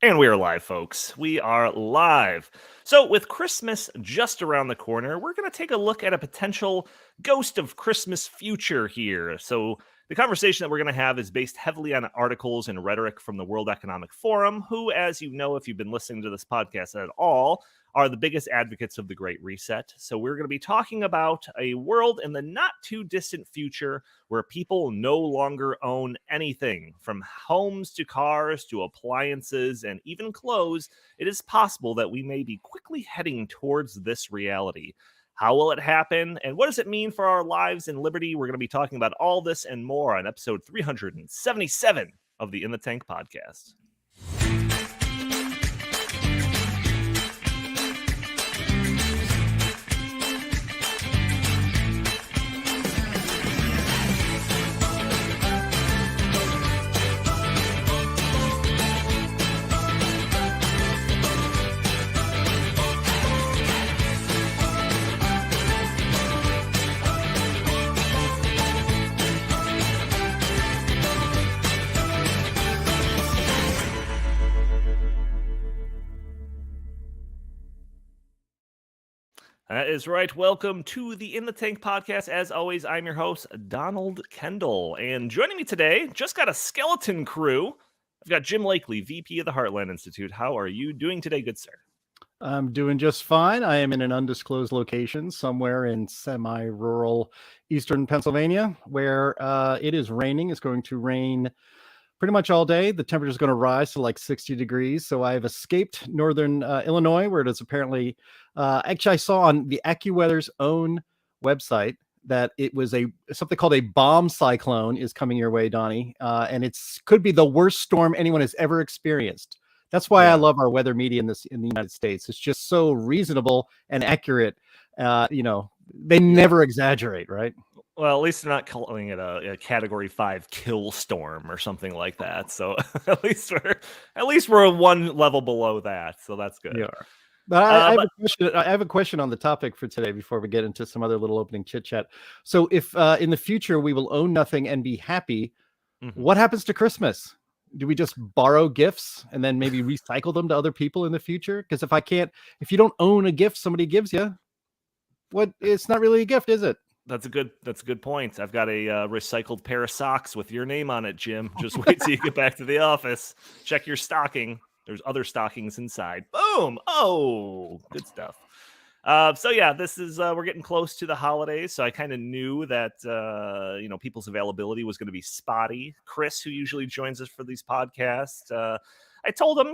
And we are live, folks. We are live. So, with Christmas just around the corner, we're going to take a look at a potential ghost of Christmas future here. So, the conversation that we're going to have is based heavily on articles and rhetoric from the World Economic Forum, who, as you know, if you've been listening to this podcast at all, are the biggest advocates of the Great Reset. So, we're going to be talking about a world in the not too distant future where people no longer own anything from homes to cars to appliances and even clothes. It is possible that we may be quickly heading towards this reality. How will it happen? And what does it mean for our lives and liberty? We're going to be talking about all this and more on episode 377 of the In the Tank podcast. That is right. Welcome to the In the Tank podcast. As always, I'm your host, Donald Kendal. And joining me today, just got a skeleton crew. I've got Jim Lakely, VP of the Heartland Institute. How are you doing today, good sir? I'm doing just fine. I am in an undisclosed location somewhere in semi-rural eastern Pennsylvania where it is raining. It's going to rain pretty much all day. The temperature is going to rise to like 60 degrees. So I've escaped northern Illinois, where it is apparently, actually I saw on the AccuWeather's own website that it was something called a bomb cyclone is coming your way, Donnie. And could be the worst storm anyone has ever experienced. That's why I love our weather media in the United States. It's just so reasonable and accurate. They never exaggerate, right? Well, at least they're not calling it a Category 5 kill storm or something like that. So at least we're one level below that. So that's good. Yeah. But I have a question on the topic for today before we get into some other little opening chit chat. So if in the future we will own nothing and be happy, what happens to Christmas? Do we just borrow gifts and then maybe recycle them to other people in the future? Because if you don't own a gift somebody gives you, it's not really a gift, is it? That's a good point. I've got a recycled pair of socks with your name on it, Jim. Just wait till you get back to the office. Check your stocking. There's other stockings inside. Boom! Oh, good stuff. This is we're getting close to the holidays, so I kind of knew that people's availability was going to be spotty. Chris, who usually joins us for these podcasts, I told him,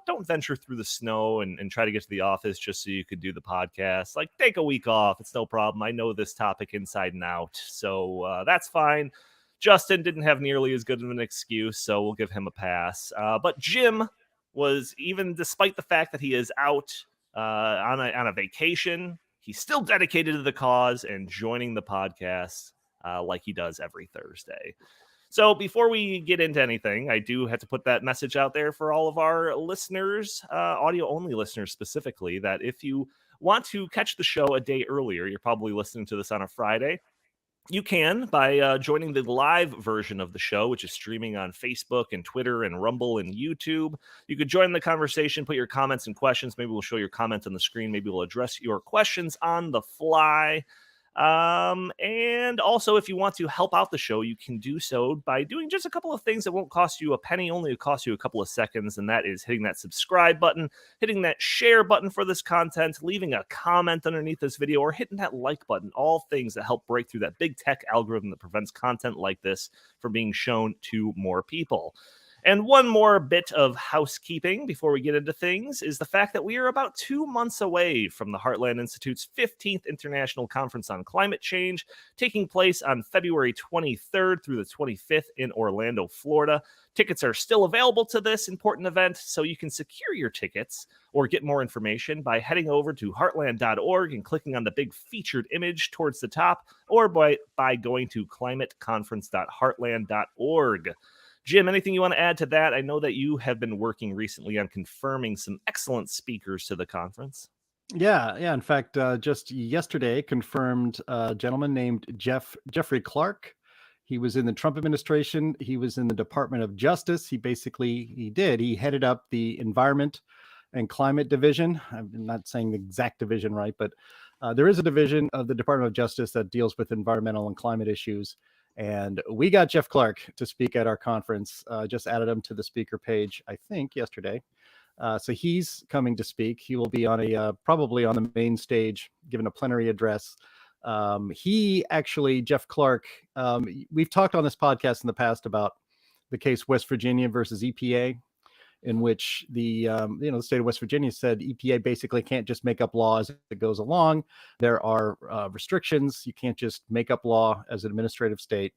don't venture through the snow and try to get to the office just so you could do the podcast. Like, take a week off. It's no problem. I know this topic inside and out. So that's fine. Justin didn't have nearly as good of an excuse, so we'll give him a pass. But Jim was, even despite the fact that he is out on a vacation, he's still dedicated to the cause and joining the podcast like he does every Thursday. So before we get into anything, I do have to put that message out there for all of our listeners, audio-only listeners specifically, that if you want to catch the show a day earlier, you're probably listening to this on a Friday, you can by joining the live version of the show, which is streaming on Facebook and Twitter and Rumble and YouTube. You could join the conversation, put your comments and questions. Maybe we'll show your comments on the screen. Maybe we'll address your questions on the fly. And also, if you want to help out the show, you can do so by doing just a couple of things that won't cost you a penny, only cost you a couple of seconds, and that is hitting that subscribe button, hitting that share button for this content, leaving a comment underneath this video, or hitting that like button. All things that help break through that big tech algorithm that prevents content like this from being shown to more people. And one more bit of housekeeping before we get into things is the fact that we are about 2 months away from the Heartland Institute's 15th International Conference on Climate Change, taking place on February 23rd through the 25th in Orlando, Florida. Tickets are still available to this important event, so you can secure your tickets or get more information by heading over to heartland.org and clicking on the big featured image towards the top, or by going to climateconference.heartland.org. Jim, anything you want to add to that? I know that you have been working recently on confirming some excellent speakers to the conference. Yeah. In fact, just yesterday confirmed a gentleman named Jeffrey Clark. He was in the Trump administration. He was in the Department of Justice. He headed up the Environment and Climate Division. I'm not saying the exact division right, but there is a division of the Department of Justice that deals with environmental and climate issues. And we got Jeff Clark to speak at our conference. Just added him to the speaker page, I think, yesterday. So he's coming to speak. He will be on probably on the main stage, giving a plenary address. Jeff Clark, we've talked on this podcast in the past about the case West Virginia versus EPA, in which the state of West Virginia said EPA basically can't just make up law as it goes along. There are restrictions. You can't just make up law as an administrative state.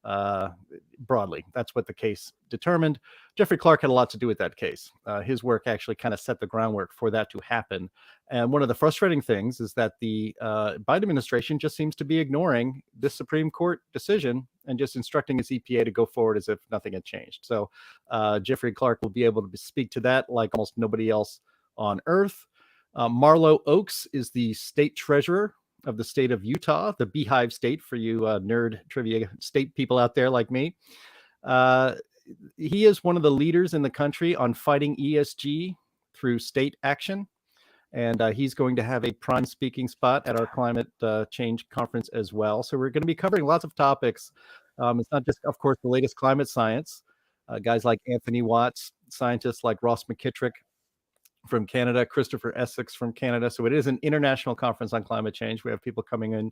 Broadly, that's what the case determined. Jeffrey Clark had a lot to do with that case. His work actually kind of set the groundwork for that to happen. And one of the frustrating things is that the Biden administration just seems to be ignoring this Supreme Court decision and just instructing its EPA to go forward as if nothing had changed. So Jeffrey Clark will be able to speak to that like almost nobody else on earth. Marlo Oaks is the state treasurer of the state of Utah, the Beehive State for you nerd trivia state people out there like me. He is one of the leaders in the country on fighting ESG through state action. And he's going to have a prime speaking spot at our climate change conference as well. So we're going to be covering lots of topics. It's not just, of course, the latest climate science. Guys like Anthony Watts, scientists like Ross McKittrick from Canada, Christopher Essex from Canada. So it is an international conference on climate change. We have people coming in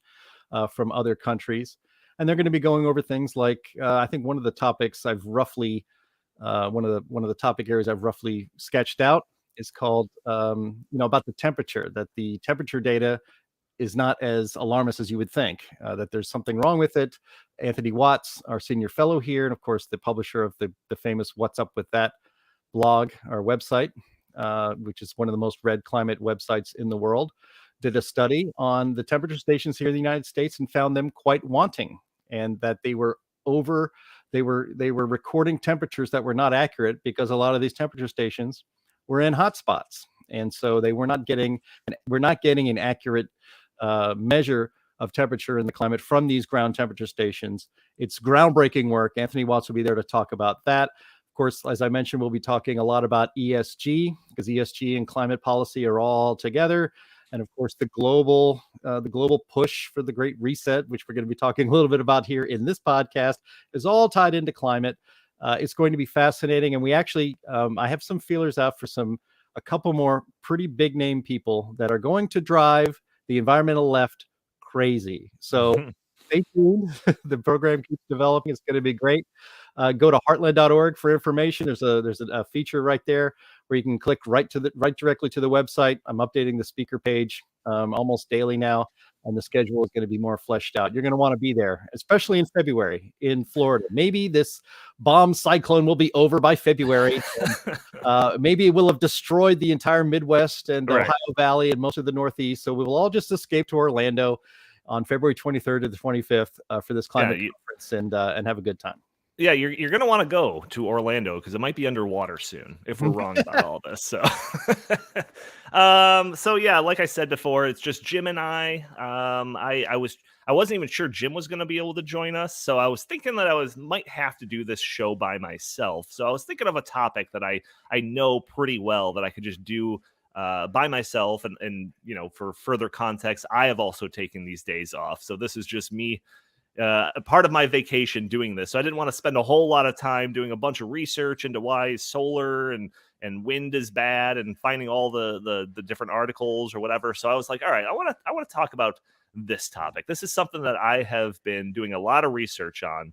from other countries. And they're going to be going over things like, I think one of the topics I've roughly, one of the topic areas I've roughly sketched out is called, about the temperature, that the temperature data is not as alarmist as you would think, that there's something wrong with it. Anthony Watts, our senior fellow here, and of course, the publisher of the famous What's Up With That blog or website, which is one of the most read climate websites in the world, did a study on the temperature stations here in the United States and found them quite wanting, and that they were recording temperatures that were not accurate because a lot of these temperature stations were in hotspots. And so we're not getting an accurate measure of temperature in the climate from these ground temperature stations. It's groundbreaking work. Anthony Watts will be there to talk about that. Of course, as I mentioned, we'll be talking a lot about ESG, because ESG and climate policy are all together. And of course, the global push for the Great Reset, which we're going to be talking a little bit about here in this podcast, is all tied into climate. It's going to be fascinating. And we actually, I have some feelers out for a couple more pretty big name people that are going to drive the environmental left crazy. So stay tuned. The program keeps developing. It's going to be great. Go to heartland.org for information. There's a feature right there where you can click right directly to the website. I'm updating the speaker page almost daily now, and the schedule is going to be more fleshed out. You're going to want to be there, especially in February in Florida. Maybe this bomb cyclone will be over by February. And, maybe it will have destroyed the entire Midwest and Ohio Valley and most of the Northeast. So we will all just escape to Orlando on February 23rd to the 25th for this climate conference and have a good time. Yeah, you're going to want to go to Orlando because it might be underwater soon if we're wrong about all this. So, so yeah, like I said before, it's just Jim and I. I wasn't even sure Jim was going to be able to join us, so I was thinking that I might have to do this show by myself. So I was thinking of a topic that I know pretty well that I could just do by myself. And for further context, I have also taken these days off, so this is just me. A part of my vacation doing this. So I didn't want to spend a whole lot of time doing a bunch of research into why solar and wind is bad and finding all the different articles or whatever. So I was like, all right, I want to talk about this topic. This is something that I have been doing a lot of research on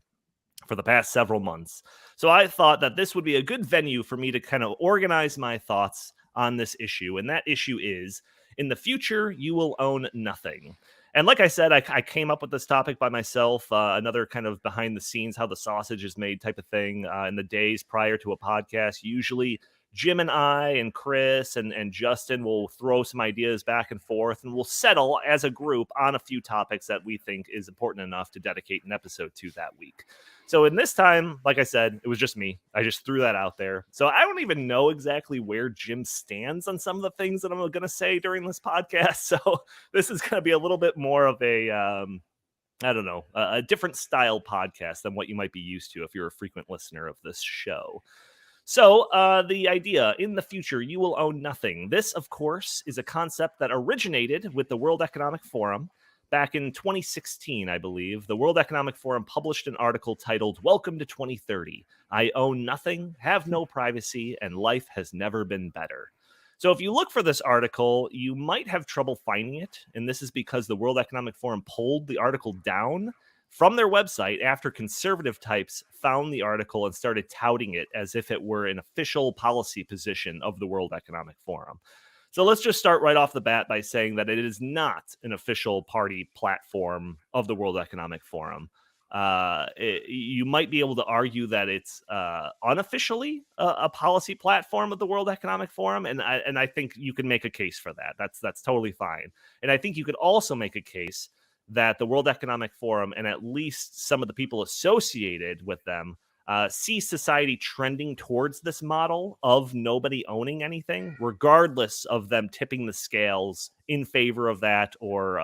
for the past several months. So I thought that this would be a good venue for me to kind of organize my thoughts on this issue. And that issue is, in the future, you will own nothing. And like I said, I came up with this topic by myself, another kind of behind the scenes, how the sausage is made type of thing in the days prior to a podcast. Usually Jim and I and Chris and Justin will throw some ideas back and forth, and we'll settle as a group on a few topics that we think is important enough to dedicate an episode to that week. So in this time, like I said, it was just me. I just threw that out there. So I don't even know exactly where Jim stands on some of the things that I'm going to say during this podcast. So this is going to be a little bit more of a I don't know, a different style podcast than what you might be used to if you're a frequent listener of this show. So, the idea in the future, you will own nothing. This, of course, is a concept that originated with the World Economic Forum back in 2016, I believe. The World Economic Forum published an article titled Welcome to 2030. I own nothing, have no privacy, and life has never been better. So, if you look for this article, you might have trouble finding it. And this is because the World Economic Forum pulled the article down from their website after conservative types found the article and started touting it as if it were an official policy position of the World Economic Forum. So let's just start right off the bat by saying that it is not an official party platform of the World Economic Forum. You might be able to argue that it's unofficially a policy platform of the World Economic Forum, and I think you can make a case for that. That's totally fine. And I think you could also make a case that the World Economic Forum and at least some of the people associated with them see society trending towards this model of nobody owning anything, regardless of them tipping the scales in favor of that or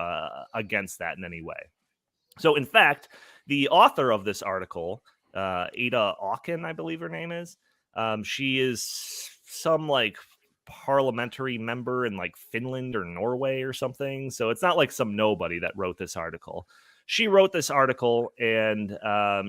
against that in any way. So, in fact, the author of this article, Ada Auken, I believe her name is, she is some like parliamentary member in like Finland or Norway or something. So it's not like some nobody that wrote this article. She wrote this article, and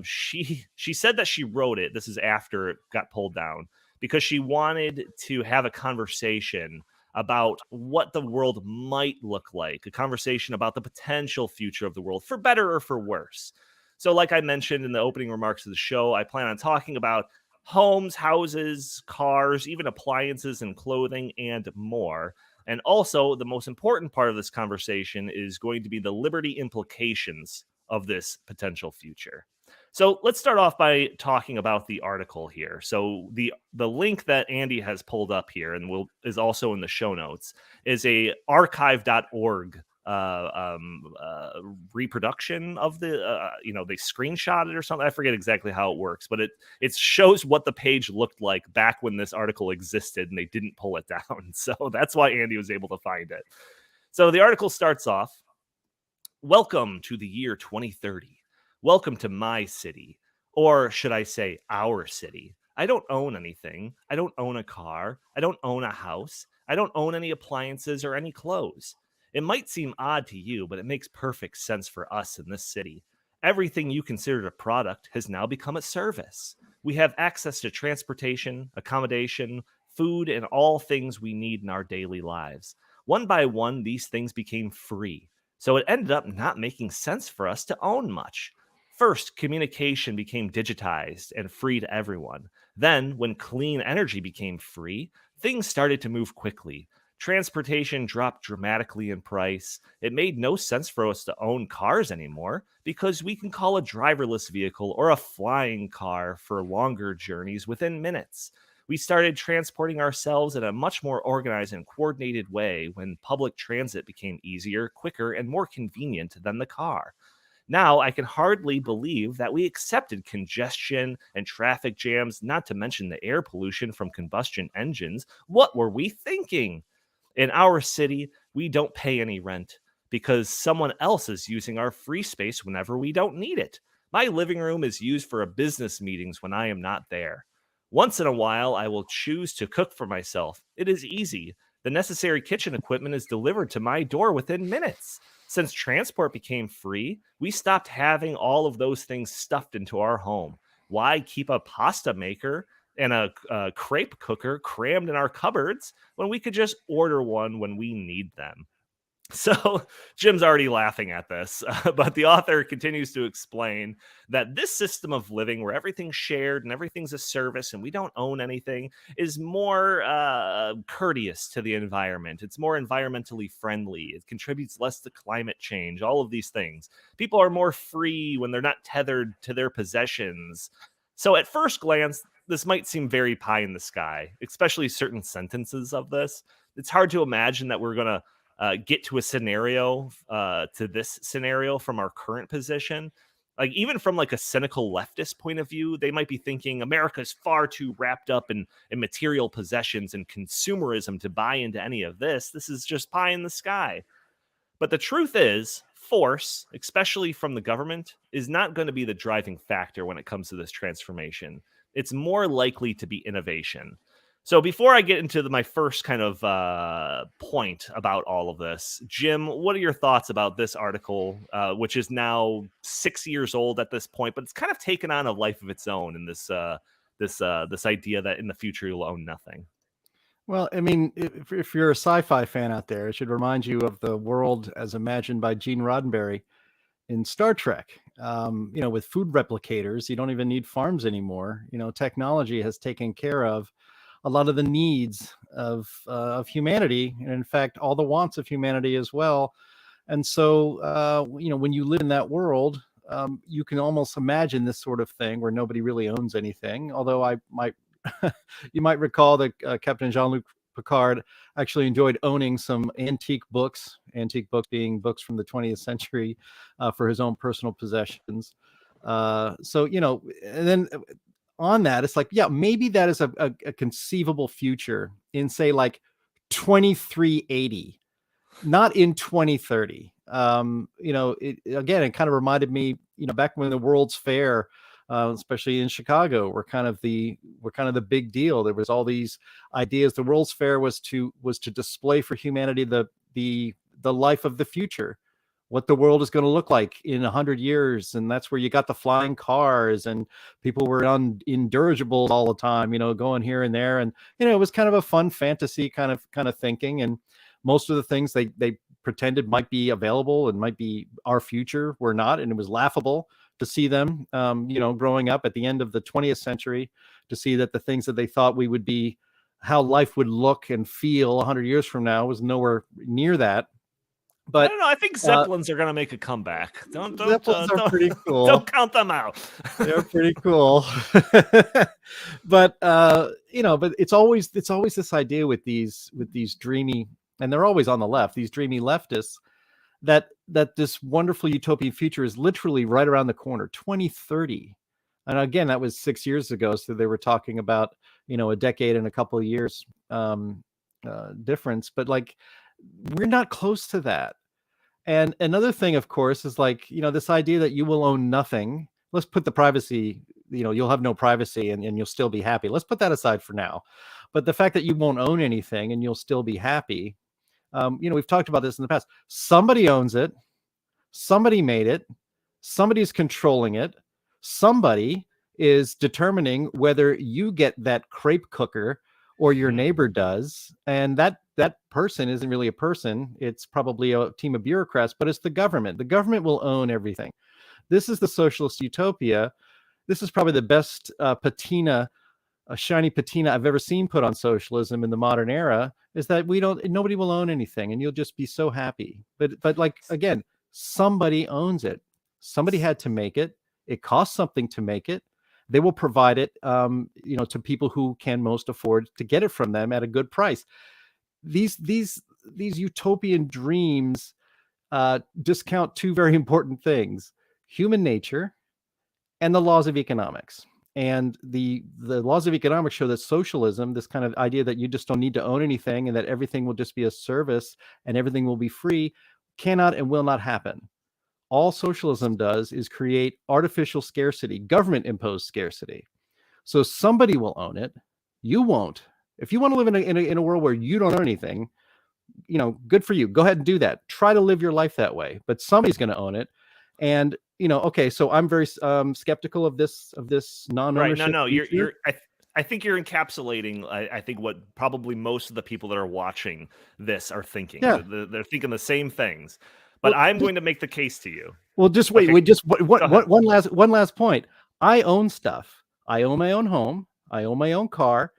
she said that she wrote it. This is after it got pulled down because she wanted to have a conversation about what the world might look like, a conversation about the potential future of the world, for better or for worse. So, like I mentioned in the opening remarks of the show, I plan on talking about homes, houses, cars, even appliances and clothing, and more. And also, the most important part of this conversation is going to be the liberty implications of this potential future. So let's start off by talking about the article here. So the link that Andy has pulled up here and is also in the show notes is a archive.org reproduction of the they screenshot it or something. I forget exactly how it works, but it shows what the page looked like back when this article existed and they didn't pull it down. So that's why Andy was able to find it. So the article starts off, welcome to the year 2030. Welcome to my city, or should I say our city. I don't own anything. I don't own a car. I don't own a house. I don't own any appliances or any clothes. It might seem odd to you, but it makes perfect sense for us in this city. Everything you considered a product has now become a service. We have access to transportation, accommodation, food, and all things we need in our daily lives. One by one, these things became free. So it ended up not making sense for us to own much. First, communication became digitized and free to everyone. Then, when clean energy became free, things started to move quickly. Transportation dropped dramatically in price. It made no sense for us to own cars anymore because we can call a driverless vehicle or a flying car for longer journeys within minutes. We started transporting ourselves in a much more organized and coordinated way when public transit became easier, quicker, and more convenient than the car. Now, I can hardly believe that we accepted congestion and traffic jams, not to mention the air pollution from combustion engines. What were we thinking? In our city, we don't pay any rent because someone else is using our free space whenever we don't need it. My living room is used for business meetings when I am not there. Once in a while, I will choose to cook for myself. It is easy. The necessary kitchen equipment is delivered to my door within minutes. Since transport became free, we stopped having all of those things stuffed into our home. Why keep a pasta maker and a crepe cooker crammed in our cupboards when we could just order one when we need them? So Jim's already laughing at this, but the author continues to explain that this system of living where everything's shared and everything's a service and we don't own anything is more courteous to the environment. It's more environmentally friendly. It contributes less to climate change, all of these things. People are more free when they're not tethered to their possessions. So at first glance, this might seem very pie in the sky, especially certain sentences of this. It's hard to imagine that we're going to get to a scenario to this scenario from our current position. Like even from like a cynical leftist point of view, they might be thinking America's far too wrapped up in material possessions and consumerism to buy into any of this. This is just pie in the sky. But the truth is, force, especially from the government, is not going to be the driving factor when it comes to this transformation. It's more likely to be innovation. So before I get into my first kind of point about all of this, Jim, what are your thoughts about this article, which is now 6 years old at this point, but it's kind of taken on a life of its own in this idea that in the future you'll own nothing? Well, I mean, if you're a sci-fi fan out there, it should remind you of the world as imagined by Gene Roddenberry in Star Trek. With food replicators, you don't even need farms anymore. Technology has taken care of a lot of the needs of humanity, and in fact, all the wants of humanity as well. And so, when you live in that world, you can almost imagine this sort of thing where nobody really owns anything. Although I might, you might recall that Captain Jean-Luc Picard actually enjoyed owning some antique books being books from the 20th century for his own personal possessions. And then on that, it's like, yeah, maybe that is a conceivable future in, say, like 2380, not in 2030. It kind of reminded me, back when the World's Fair, especially in Chicago, were kind of the big deal. There was all these ideas. The World's Fair was to display for humanity the life of the future, what the world is going to look like in 100 years. And that's where you got the flying cars, and people were in dirigibles all the time, going here and there. And, it was kind of a fun fantasy kind of thinking. And most of the things they pretended might be available and might be our future were not. And it was laughable to see them, growing up at the end of the 20th century, to see that the things that they thought we would be, how life would look and feel 100 years from now, was nowhere near that. But I don't know. I think Zeppelins are going to make a comeback. Zeppelins are pretty cool. Don't count them out. They're pretty cool. But it's always this idea with these dreamy, and they're always on the left, these dreamy leftists, that this wonderful utopian future is literally right around the corner, 2030. And again, that was 6 years ago. So they were talking about, a decade and a couple of years difference. But like, we're not close to that. And another thing, of course, is like, this idea that you will own nothing. Let's put the privacy, you'll have no privacy and you'll still be happy. Let's put that aside for now. But the fact that you won't own anything and you'll still be happy, we've talked about this in the past. Somebody owns it. Somebody made it. Somebody's controlling it. Somebody is determining whether you get that crepe cooker or your neighbor does. And that person isn't really a person. It's probably a team of bureaucrats, but it's the government. The government will own everything. This is the socialist utopia. This is probably the best patina, a shiny patina I've ever seen put on socialism in the modern era, is that nobody will own anything and you'll just be so happy. But like, again, somebody owns it. Somebody had to make it. It costs something to make it. They will provide it, to people who can most afford to get it from them at a good price. These utopian dreams discount two very important things: human nature and the laws of economics. And the laws of economics show that socialism, this kind of idea that you just don't need to own anything and that everything will just be a service and everything will be free, cannot and will not happen. All socialism does is create artificial scarcity, government imposed scarcity. So somebody will own it. You won't. If you want to live in a world where you don't own anything, good for you. Go ahead and do that. Try to live your life that way. But somebody's going to own it. And okay, so I'm very skeptical of this non-ownership. Right? No. I think you're encapsulating. I think what probably most of the people that are watching this are thinking. Yeah. They're thinking the same things. But I'm going to make the case to you. Well, just wait. Okay. One last point. I own stuff. I own my own home. I own my own car.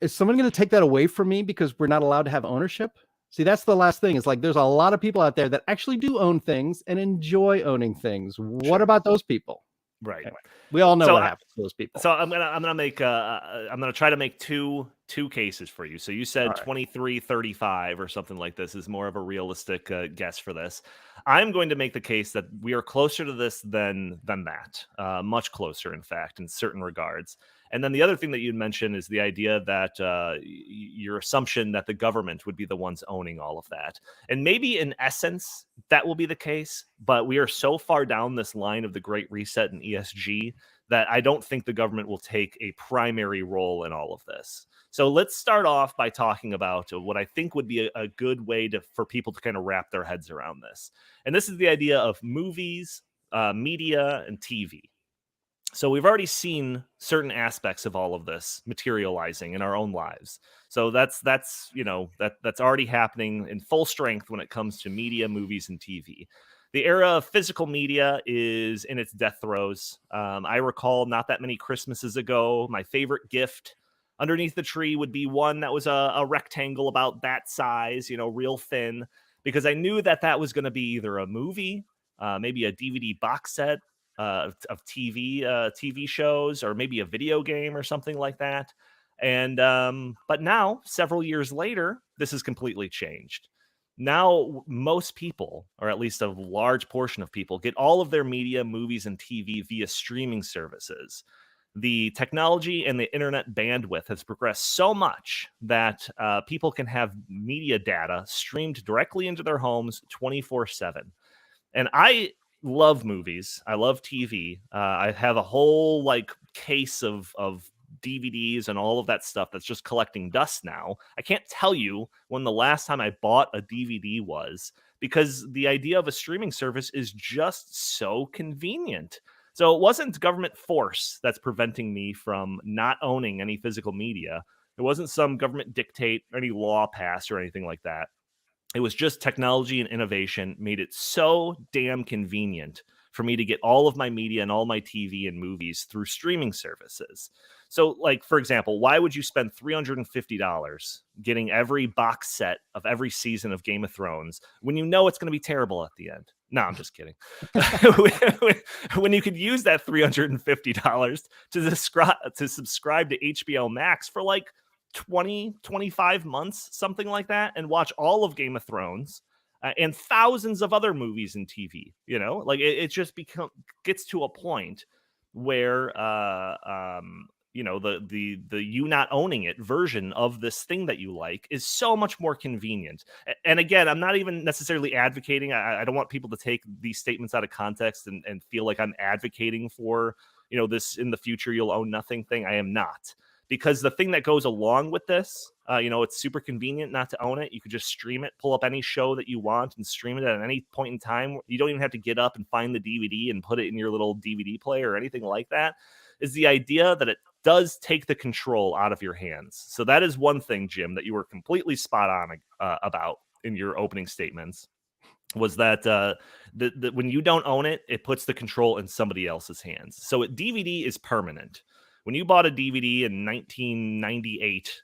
Is someone going to take that away from me because we're not allowed to have ownership? See, that's the last thing. It's like there's a lot of people out there that actually do own things and enjoy owning things. What about those people? Right. Anyway, we all know what happens to those people. So I'm gonna try to make two cases for you. So you said 2335 or something like this is more of a realistic guess for this. I'm going to make the case that we are closer to this than that, much closer, in fact, in certain regards. And then the other thing that you'd mentioned is the idea that your assumption that the government would be the ones owning all of that. And maybe in essence, that will be the case. But we are so far down this line of the Great Reset and ESG that I don't think the government will take a primary role in all of this. So let's start off by talking about what I think would be a good way for people to kind of wrap their heads around this. And this is the idea of movies, media, and TV. So we've already seen certain aspects of all of this materializing in our own lives. So that's that's already happening in full strength when it comes to media, movies, and TV. The era of physical media is in its death throes. I recall not that many Christmases ago, my favorite gift underneath the tree would be one that was a rectangle about that size, real thin, because I knew that that was going to be either a movie, maybe a DVD box set of TV shows, or maybe a video game or something like that. And but now, several years later, this has completely changed. Now, most people, or at least a large portion of people, get all of their media, movies, and TV via streaming services. The technology and the internet bandwidth has progressed so much that people can have media data streamed directly into their homes 24/7. And I love movies. I love TV. I have a whole case of DVDs and all of that stuff that's just collecting dust now. I can't tell you when the last time I bought a DVD was, because the idea of a streaming service is just so convenient. So it wasn't government force that's preventing me from not owning any physical media. It wasn't some government dictate or any law passed or anything like that. It was just technology and innovation made it so damn convenient for me to get all of my media and all my TV and movies through streaming services. So, for example, why would you spend $350 getting every box set of every season of Game of Thrones when you know it's going to be terrible at the end? No, I'm just kidding. When you could use that $350 to subscribe to HBO Max for 20, 25 months, something like that, and watch all of Game of Thrones and thousands of other movies and TV. It just gets to a point where the you not owning it version of this thing that you like is so much more convenient. And again, I'm not even necessarily advocating. I don't want people to take these statements out of context and feel like I'm advocating for this in the future you'll own nothing thing. I am not. Because the thing that goes along with this, it's super convenient not to own it. You could just stream it, pull up any show that you want and stream it at any point in time. You don't even have to get up and find the DVD and put it in your little DVD player or anything like that. Is the idea that it does take the control out of your hands. So that is one thing, Jim, that you were completely spot on about in your opening statements, was that when you don't own it, it puts the control in somebody else's hands. So DVD is permanent. When you bought a DVD in 1998,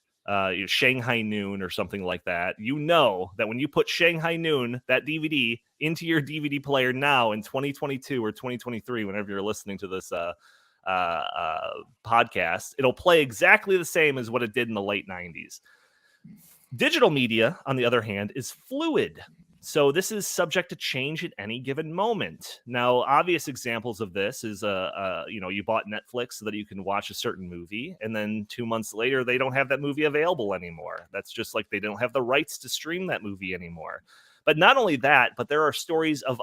Shanghai Noon or something like that, that when you put Shanghai Noon, that DVD, into your DVD player now in 2022 or 2023, whenever you're listening to this podcast, it'll play exactly the same as what it did in the late 90s. Digital media, on the other hand, is fluid. So this is subject to change at any given moment. Now, obvious examples of this is, you bought Netflix so that you can watch a certain movie, and then 2 months later, they don't have that movie available anymore. That's just like they don't have the rights to stream that movie anymore. But not only that, but there are stories of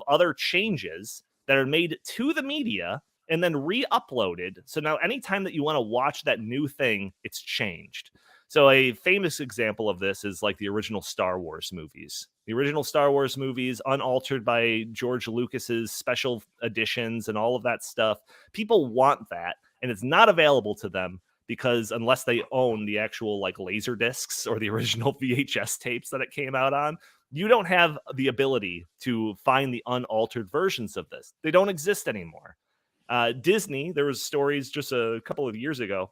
other changes that are made to the media and then re-uploaded. So now anytime that you want to watch that new thing, it's changed. So a famous example of this is the original Star Wars movies. The original Star Wars movies, unaltered by George Lucas's special editions and all of that stuff. People want that, and it's not available to them because unless they own the actual laser discs or the original VHS tapes that it came out on, you don't have the ability to find the unaltered versions of this. They don't exist anymore. Disney, there was stories just a couple of years ago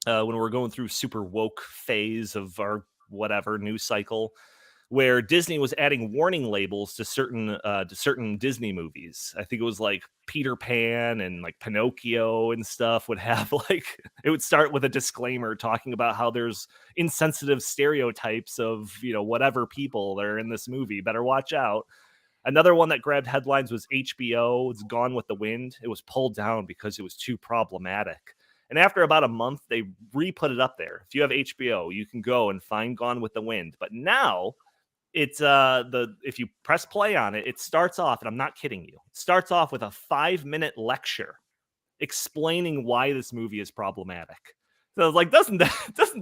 when we're going through super woke phase of our whatever news cycle, where Disney was adding warning labels to certain Disney movies. I think it was Peter Pan and Pinocchio and stuff would have it would start with a disclaimer talking about how there's insensitive stereotypes of whatever people that are in this movie. Better watch out. Another one that grabbed headlines was HBO. It's Gone with the Wind. It was pulled down because it was too problematic. And after about a month, they re-put it up there. If you have HBO, you can go and find Gone with the Wind. But now it's if you press play on it, it starts off, and I'm not kidding you, it starts off with a 5-minute lecture explaining why this movie is problematic. So I was like, doesn't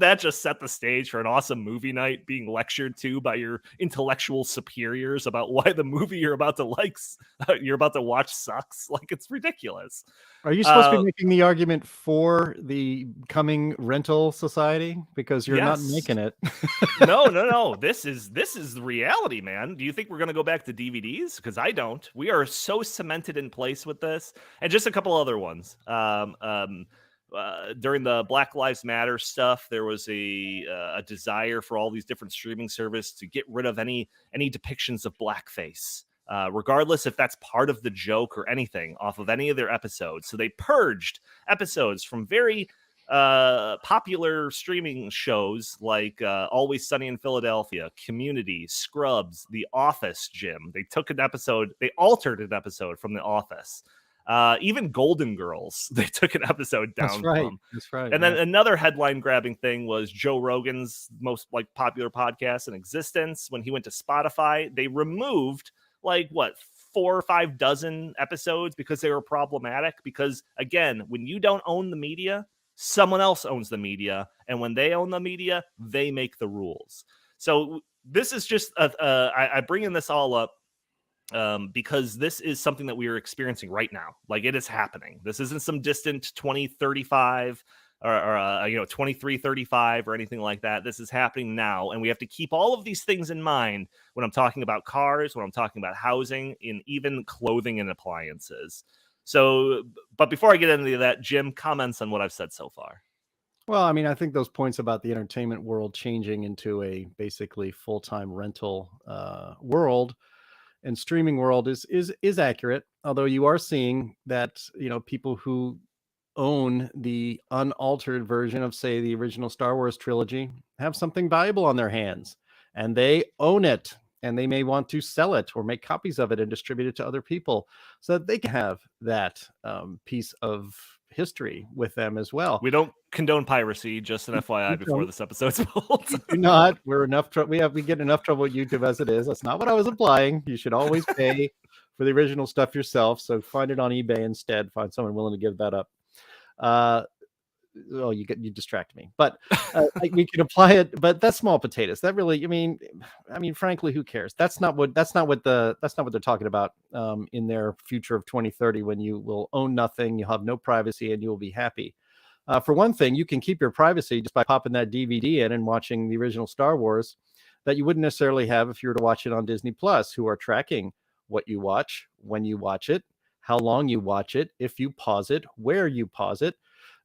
that just set the stage for an awesome movie night, being lectured to by your intellectual superiors about why the movie you're about to watch sucks? Like, it's ridiculous. Are you supposed to be making the argument for the coming rental society? Because you're not Yes. making it. No. This is the reality, man. Do you think we're going to go back to DVDs? Because I don't. We are so cemented in place with this. And just a couple other ones. During the Black Lives Matter stuff, there was a desire for all these different streaming services to get rid of any depictions of blackface, regardless if that's part of the joke or anything, off of any of their episodes. So they purged episodes from very popular streaming shows like Always Sunny in Philadelphia, Community, Scrubs, The Office. Jim, they altered an episode from The Office. Even Golden Girls, they took an episode down from. That's right. And then another headline-grabbing thing was Joe Rogan's most popular podcast in existence. When he went to Spotify, they removed 4 or 5 dozen episodes because they were problematic. Because again, when you don't own the media, someone else owns the media, and when they own the media, they make the rules. So this is just I bring in this all up because this is something that we are experiencing right now. Like, it is happening. This isn't some distant 2035 or 2335 or anything like that. This is happening now, and we have to keep all of these things in mind when I'm talking about cars, when I'm talking about housing, and even clothing and appliances. So, but before I get into that, Jim, comments on what I've said so far. Well, I mean, I think those points about the entertainment world changing into a basically full-time rental world and streaming world is accurate. Although you are seeing that, people who own the unaltered version of, say, the original Star Wars trilogy have something valuable on their hands, and they own it. And they may want to sell it or make copies of it and distribute it to other people so that they can have that piece of history with them as well. We don't condone piracy, just an FYI before this episode's pulled. We do not. We're enough trouble. We get enough trouble with YouTube as it is. That's not what I was implying. You should always pay for the original stuff yourself. So find it on eBay instead. Find someone willing to give that up. You distract me, but we can apply it. But that's small potatoes. That really, I mean, frankly, who cares? That's not what they're talking about in their future of 2030, when you will own nothing, you'll have no privacy, and you will be happy. For one thing, you can keep your privacy just by popping that DVD in and watching the original Star Wars that you wouldn't necessarily have if you were to watch it on Disney Plus, who are tracking what you watch, when you watch it, how long you watch it, if you pause it, where you pause it.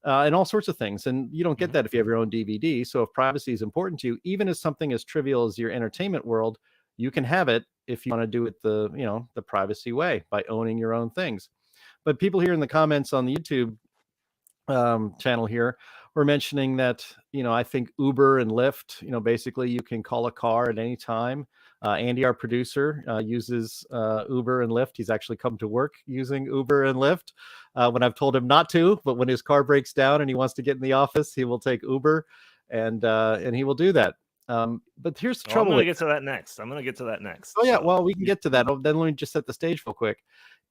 And all sorts of things. And you don't get that if you have your own DVD. So if privacy is important to you, even as something as trivial as your entertainment world, you can have it if you want to do it the privacy way, by owning your own things. But people here in the comments on the YouTube channel here were mentioning that, I think Uber and Lyft, basically you can call a car at any time. Andy, our producer, uses Uber and Lyft. He's actually come to work using Uber and Lyft when I've told him not to. But when his car breaks down and he wants to get in the office, he will take Uber, and he will do that. But here's the trouble. I'm going to get to that next. Oh yeah, well, we can get to that. Then let me just set the stage real quick.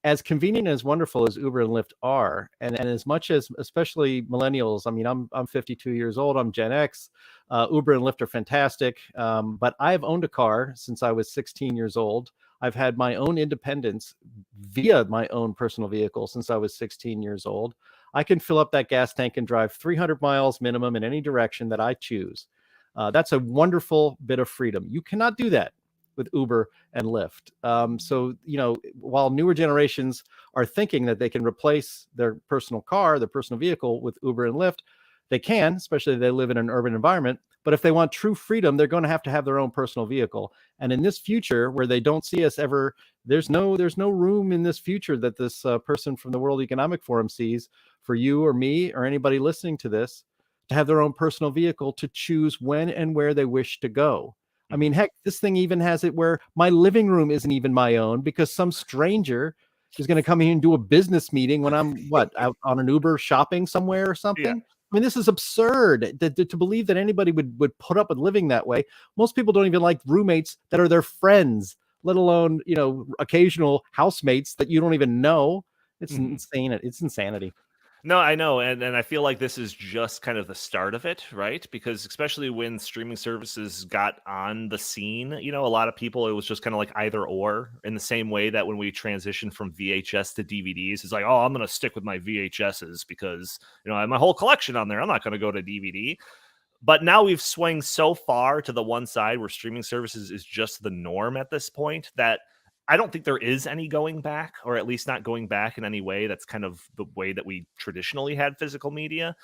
As convenient and as wonderful as Uber and Lyft are, and as much as, especially millennials, I mean, I'm 52 years old, I'm Gen X, Uber and Lyft are fantastic, but I've owned a car since I was 16 years old. I've had my own independence via my own personal vehicle since I was 16 years old. I can fill up that gas tank and drive 300 miles minimum in any direction that I choose. That's a wonderful bit of freedom. You cannot do that with Uber and Lyft. So, while newer generations are thinking that they can replace their personal car, their personal vehicle with Uber and Lyft, they can, especially if they live in an urban environment. But if they want true freedom, they're going to have their own personal vehicle. And in this future where they don't see us ever, there's no room in this future that this person from the World Economic Forum sees for you or me or anybody listening to this to have their own personal vehicle to choose when and where they wish to go. I mean, heck, this thing even has it where my living room isn't even my own because some stranger is going to come here and do a business meeting when I'm out on an Uber shopping somewhere or something. Yeah. I mean, this is absurd to believe that anybody would put up with living that way. Most people don't even like roommates that are their friends, let alone, occasional housemates that you don't even know. It's insane. It's insanity. No, I know, and I feel like this is just kind of the start of it, right? Because especially when streaming services got on the scene, a lot of people, it was just kind of like either or, in the same way that when we transitioned from VHS to DVDs, it's like, oh, I'm going to stick with my VHSs because, I have my whole collection on there. I'm not going to go to DVD. But now we've swung so far to the one side where streaming services is just the norm at this point that I don't think there is any going back, or at least not going back in any way. That's kind of the way that we traditionally had physical media.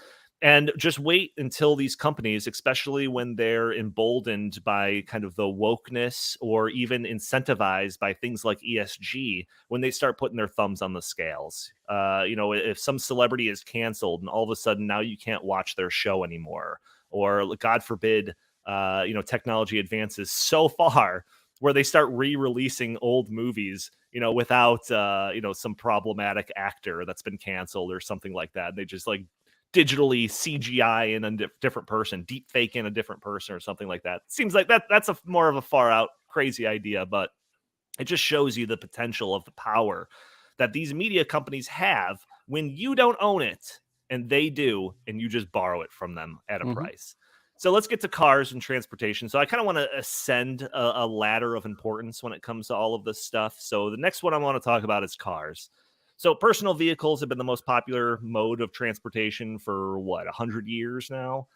And just wait until these companies, especially when they're emboldened by kind of the wokeness or even incentivized by things like ESG, when they start putting their thumbs on the scales. If some celebrity is canceled and all of a sudden now you can't watch their show anymore, or God forbid, technology advances so far where they start re-releasing old movies, without, some problematic actor that's been canceled or something like that. And they just like digitally CGI in a different person, deep fake in a different person or something like that. Seems like that's a more of a far out crazy idea, but it just shows you the potential of the power that these media companies have when you don't own it and they do, and you just borrow it from them at a price. So let's get to cars and transportation. So I kind of want to ascend a ladder of importance when it comes to all of this stuff. So the next one I want to talk about is cars. So personal vehicles have been the most popular mode of transportation for 100 years now.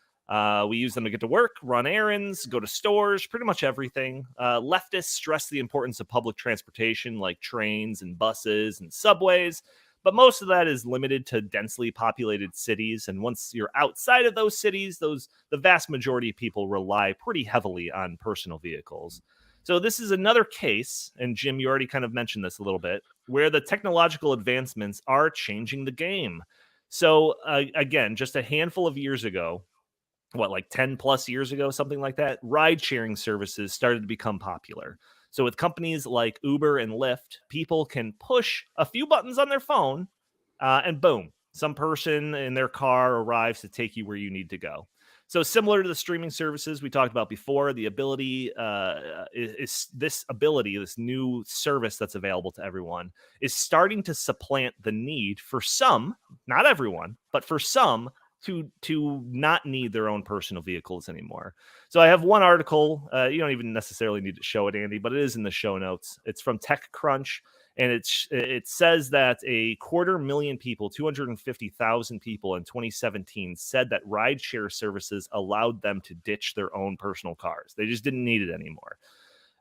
We use them to get to work, run errands, go to stores, pretty much everything. Leftists stress the importance of public transportation like trains and buses and subways. But most of that is limited to densely populated cities. And once you're outside of those cities, the vast majority of people rely pretty heavily on personal vehicles. So this is another case, and Jim, you already kind of mentioned this a little bit, where the technological advancements are changing the game. So again, just a handful of years ago, like 10 plus years ago, something like that, ride sharing services started to become popular. So with companies like Uber and Lyft, people can push a few buttons on their phone and boom, some person in their car arrives to take you where you need to go. So similar to the streaming services we talked about before, the ability this new service that's available to everyone is starting to supplant the need for some, not everyone, but for some to not need their own personal vehicles anymore. So I have one article. You don't even necessarily need to show it, Andy, but it is in the show notes. It's from TechCrunch, and it says that 250,000 people, 250,000 people in 2017 said that rideshare services allowed them to ditch their own personal cars. They just didn't need it anymore.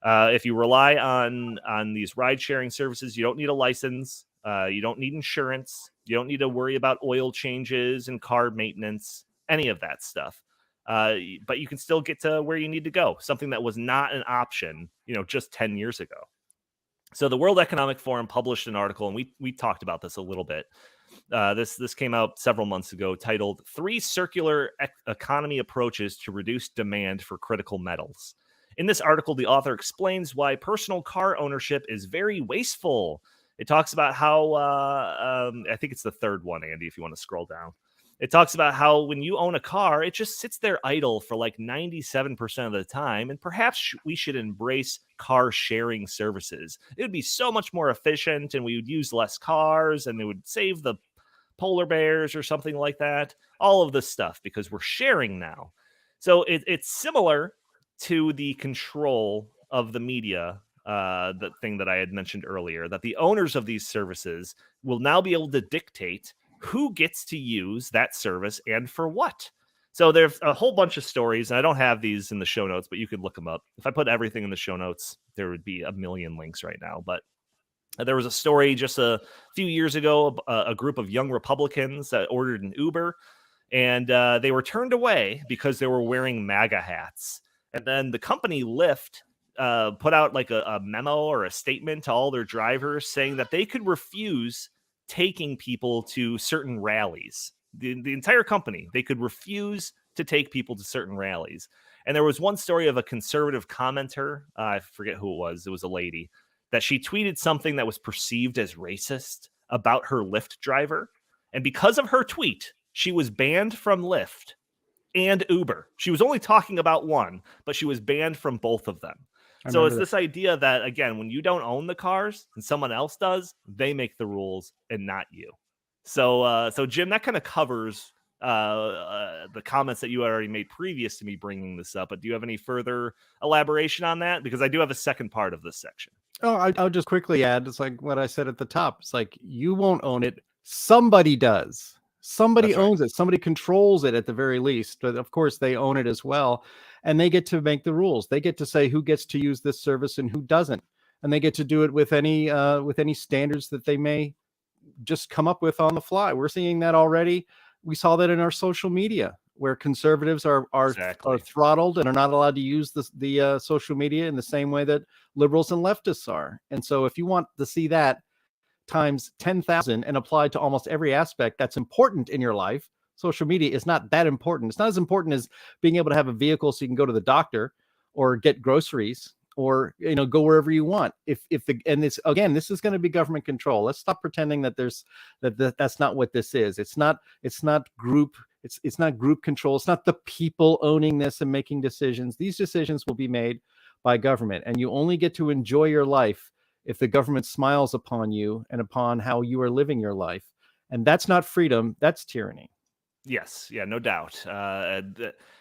If you rely on these ride sharing services, you don't need a license. You don't need insurance. You don't need to worry about oil changes and car maintenance, any of that stuff. But you can still get to where you need to go, something that was not an option, just 10 years ago. So the World Economic Forum published an article, and we talked about this a little bit. This came out several months ago, titled 3 Circular Economy Approaches to Reduce Demand for Critical Metals. In this article, the author explains why personal car ownership is very wasteful. It talks about how, I think it's the third one, Andy, if you want to scroll down. It talks about how when you own a car, it just sits there idle for like 97% of the time. And perhaps we should embrace car sharing services. It would be so much more efficient, and we would use less cars, and it would save the polar bears or something like that. All of this stuff, because we're sharing now. So it's similar to the control of the media, the thing that I had mentioned earlier, that the owners of these services will now be able to dictate who gets to use that service and for what. So there's a whole bunch of stories, and I don't have these in the show notes, but you could look them up. If I put everything in the show notes, there would be a million links right now. But there was a story just a few years ago, a group of young Republicans that ordered an Uber, and they were turned away because they were wearing MAGA hats. And then the company Lyft put out like a memo or a statement to all their drivers saying that they could refuse taking people to certain rallies. The entire company, they could refuse to take people to certain rallies. And there was one story of a conservative commenter. I forget who it was. It was a lady that she tweeted something that was perceived as racist about her Lyft driver. And because of her tweet, she was banned from Lyft and Uber. She was only talking about one, but she was banned from both of them. So it's this idea that, again, when you don't own the cars and someone else does, they make the rules and not you. So Jim, that kind of covers the comments that you already made previous to me bringing this up. But do you have any further elaboration on that? Because I do have a second part of this section. Oh, I'll just quickly add, it's like what I said at the top. It's like, you won't own it. Somebody does. Somebody owns it. Somebody controls it at the very least. But of course, they own it as well. And they get to make the rules. They get to say who gets to use this service and who doesn't. And they get to do it with any standards that they may just come up with on the fly. We're seeing that already. We saw that in our social media, where conservatives are throttled and are not allowed to use the social media in the same way that liberals and leftists are. And so if you want to see that times 10,000 and applied to almost every aspect that's important in your life, social media is not that important. It's not as important as being able to have a vehicle so you can go to the doctor or get groceries or go wherever you want. This is going to be government control. Let's stop pretending that that's not what this is. It's not group control. It's not the people owning this and making decisions. These decisions will be made by government, and you only get to enjoy your life if the government smiles upon you and upon how you are living your life. And that's not freedom, that's tyranny. Yes, yeah, no doubt.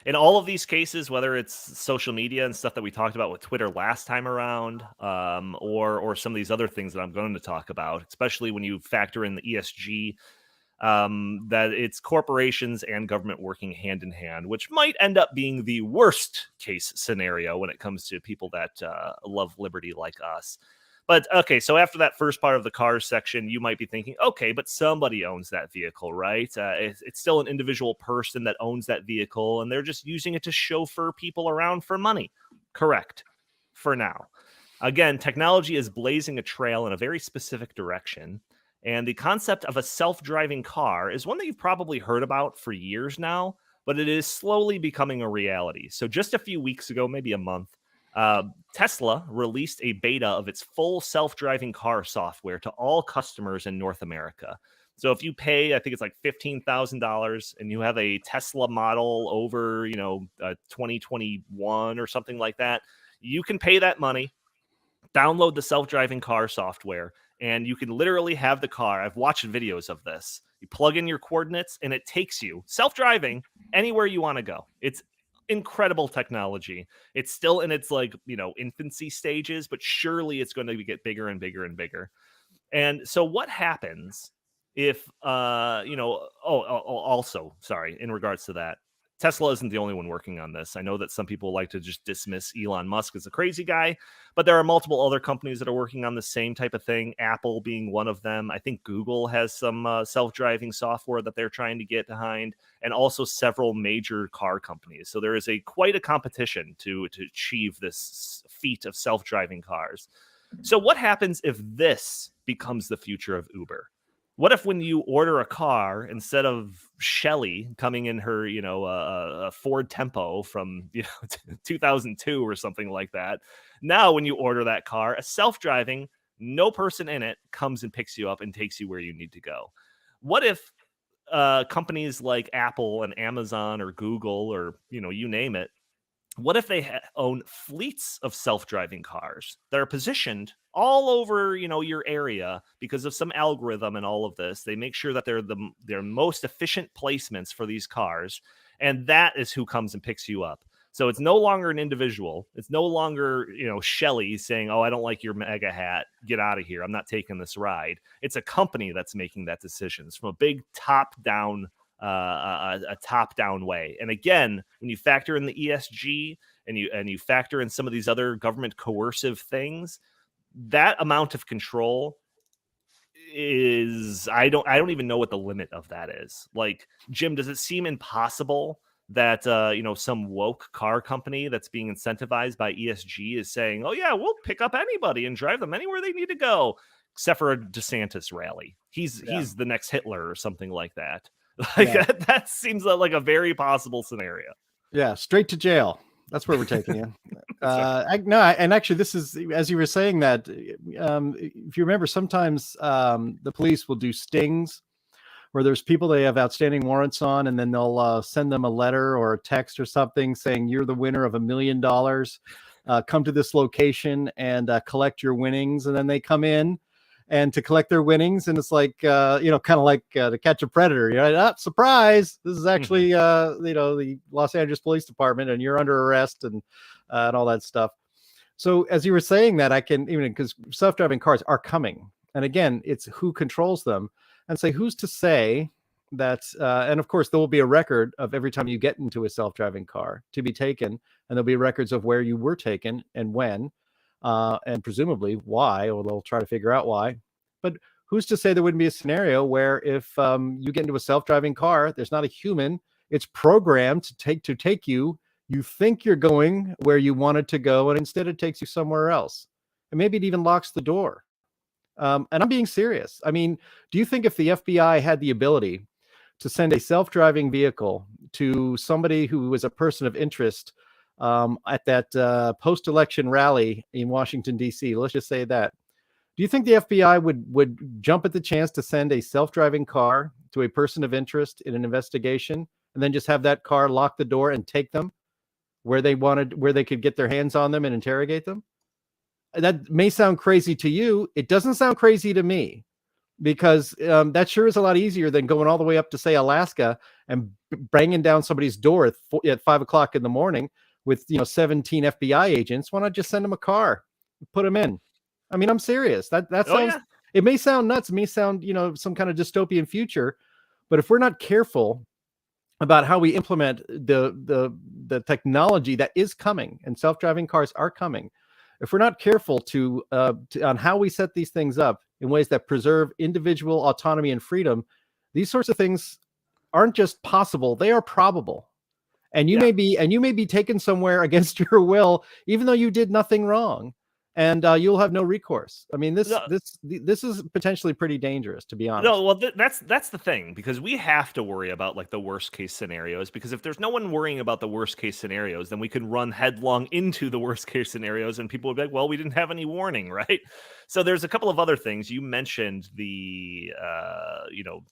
In all of these cases, whether it's social media and stuff that we talked about with Twitter last time around, or some of these other things that I'm going to talk about, especially when you factor in the ESG, that it's corporations and government working hand in hand, which might end up being the worst case scenario when it comes to people that love liberty like us. But okay, so after that first part of the cars section, you might be thinking, okay, but somebody owns that vehicle, right? It's still an individual person that owns that vehicle, and they're just using it to chauffeur people around for money. Correct. For now. Again, technology is blazing a trail in a very specific direction, and the concept of a self-driving car is one that you've probably heard about for years now, but it is slowly becoming a reality. So just a few weeks ago, maybe a month, Tesla released a beta of its full self-driving car software to all customers in North America. So if you pay, I think it's like $15,000 and you have a Tesla model over, 2021 or something like that, you can pay that money, download the self-driving car software, and you can literally have the car. I've watched videos of this. You plug in your coordinates and it takes you self-driving anywhere you want to go. It's incredible technology. It's still in its infancy stages, but surely it's going to get bigger and bigger and bigger. And so what happens if also, sorry, in regards to that, Tesla isn't the only one working on this. I know that some people like to just dismiss Elon Musk as a crazy guy, but there are multiple other companies that are working on the same type of thing, Apple being one of them. I think Google has some self-driving software that they're trying to get behind, and also several major car companies. So there is quite a competition to achieve this feat of self-driving cars. So what happens if this becomes the future of Uber? What if when you order a car, instead of Shelly coming in her, a Ford Tempo from 2002 or something like that, now when you order that car, a self-driving, no person in it comes and picks you up and takes you where you need to go? What if companies like Apple and Amazon or Google or you name it, what if they own fleets of self-driving cars that are positioned all over, your area because of some algorithm and all of this? They make sure that they're most efficient placements for these cars, and that is who comes and picks you up. So it's no longer an individual. It's no longer, Shelly saying, "Oh, I don't like your mega hat. Get out of here. I'm not taking this ride." It's a company that's making that decision. It's from a big top-down a top-down way. And again, when you factor in the ESG and you factor in some of these other government coercive things, that amount of control is I don't even know what the limit of that is. Like, Jim, does it seem impossible that some woke car company that's being incentivized by ESG is saying, "Oh yeah, we'll pick up anybody and drive them anywhere they need to go," except for a DeSantis rally? He's the next Hitler or something like that. That seems like a very possible scenario. Yeah, straight to jail. That's where we're taking you. Sorry. And actually, this is, as you were saying that, if you remember, sometimes the police will do stings where there's people they have outstanding warrants on, and then they'll send them a letter or a text or something saying, you're the winner of $1 million. Come to this location and collect your winnings. And then they come in and to collect their winnings. And it's like, kind of like to catch a predator. Surprise. This is actually, the Los Angeles Police Department, and you're under arrest and all that stuff. So as you were saying that, I can, even because self-driving cars are coming. And again, it's who controls them. And say, who's to say that, and of course, there will be a record of every time you get into a self-driving car to be taken, and there'll be records of where you were taken and when, and presumably why, or they'll try to figure out why. But who's to say there wouldn't be a scenario where if you get into a self-driving car, there's not a human, it's programmed to take you, you think you're going where you wanted to go, and instead it takes you somewhere else. And maybe it even locks the door. And I'm being serious. I mean, do you think if the FBI had the ability to send a self-driving vehicle to somebody who was a person of interest at that post-election rally in Washington, D.C., let's just say that, do you think the FBI would jump at the chance to send a self-driving car to a person of interest in an investigation and then just have that car lock the door and take them where they could get their hands on them and interrogate them? That may sound crazy to you. It doesn't sound crazy to me, because that sure is a lot easier than going all the way up to, say, Alaska and banging down somebody's door at 5 o'clock in the morning with 17 FBI agents. Why not just send them a car, put them in? I mean, I'm serious. That sounds. Yeah. It may sound nuts. It may sound some kind of dystopian future, but if we're not careful about how we implement the technology that is coming, and self-driving cars are coming, if we're not careful on how we set these things up in ways that preserve individual autonomy and freedom, these sorts of things aren't just possible, they are probable. And you may be taken somewhere against your will, even though you did nothing wrong, and you'll have no recourse. I mean, this is potentially pretty dangerous, to be honest. No, well, that's the thing, because we have to worry about like the worst case scenarios, because if there's no one worrying about the worst case scenarios, then we can run headlong into the worst case scenarios, and people would be like, well, we didn't have any warning, right? So there's a couple of other things. You mentioned the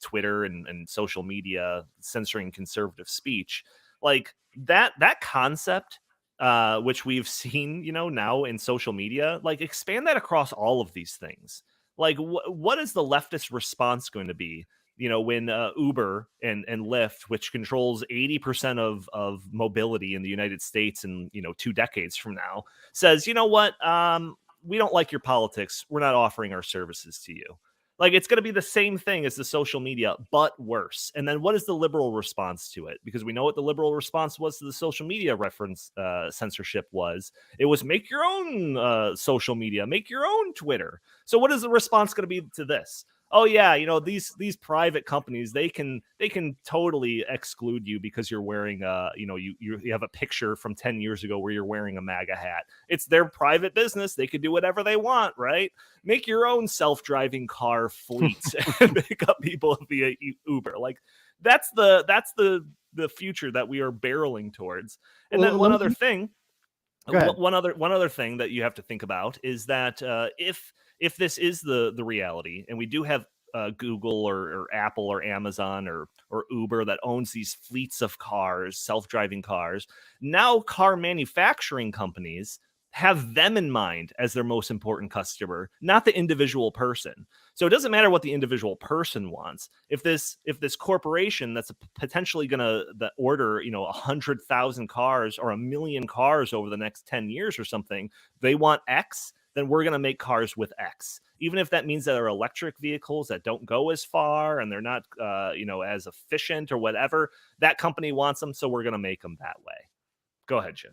Twitter and social media censoring conservative speech, like that concept, which we've seen, now in social media, like expand that across all of these things. Like, what is the leftist response going to be? When Uber and Lyft, which controls 80% of mobility in the United States in 2 decades from now, says, you know what, we don't like your politics, we're not offering our services to you. Like, it's going to be the same thing as the social media, but worse. And then what is the liberal response to it? Because we know what the liberal response was to the social media reference censorship was. It was make your own social media, make your own Twitter. So what is the response going to be to this? Oh yeah, these private companies, they can totally exclude you because you're wearing you have a picture from 10 years ago where you're wearing a MAGA hat. It's their private business. They can do whatever they want, right? Make your own self-driving car fleet and pick up people via Uber. Like that's the future that we are barreling towards. And then one other thing that you have to think about is that if this is the reality, and we do have Google or Apple or Amazon or Uber that owns these fleets of cars, self-driving cars, now car manufacturing companies have them in mind as their most important customer, not the individual person. So it doesn't matter what the individual person wants. If this corporation that's potentially going to order 100,000 cars or 1 million cars over the next 10 years or something, they want X, then we're going to make cars with X. Even if that means that they're electric vehicles that don't go as far and they're not as efficient or whatever, that company wants them, so we're going to make them that way. Go ahead, Jim.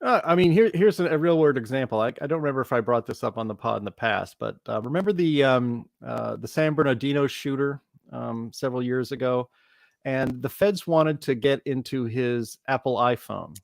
I mean, here's a real world example. I don't remember if I brought this up on the pod in the past, but remember the San Bernardino shooter several years ago, and the feds wanted to get into his Apple iPhone,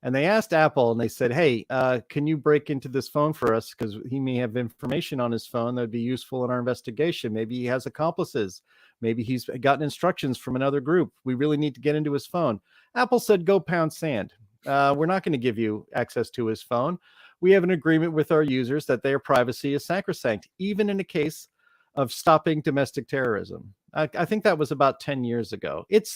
and they asked Apple, and they said, "Hey, can you break into this phone for us? Because he may have information on his phone that would be useful in our investigation. Maybe he has accomplices. Maybe he's gotten instructions from another group. We really need to get into his phone." Apple said, "Go pound sand." We're not going to give you access to his phone. We have an agreement with our users that their privacy is sacrosanct, even in a case of stopping domestic terrorism. I think that was about 10 years ago. It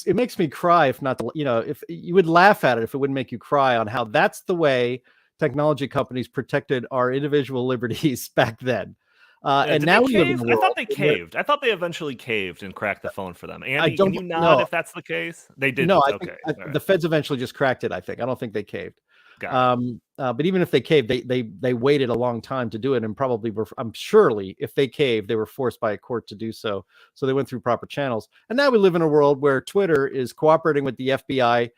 makes me cry, if not, if you would laugh at it, if it wouldn't make you cry, on how that's the way technology companies protected our individual liberties back then. And Did now they we live in cave? a I thought world they where caved. I thought they eventually caved and cracked the phone for them. I Andy, can don't you nod know. if that's the case? They No, didn't. I think Okay. All right. the feds eventually just cracked it. I think. I don't think they caved. Got it. But even if they caved, they waited a long time to do it, and probably were. I'm surely if they caved, they were forced by a court to do so. So they went through proper channels. And now we live in a world where Twitter is cooperating with the FBI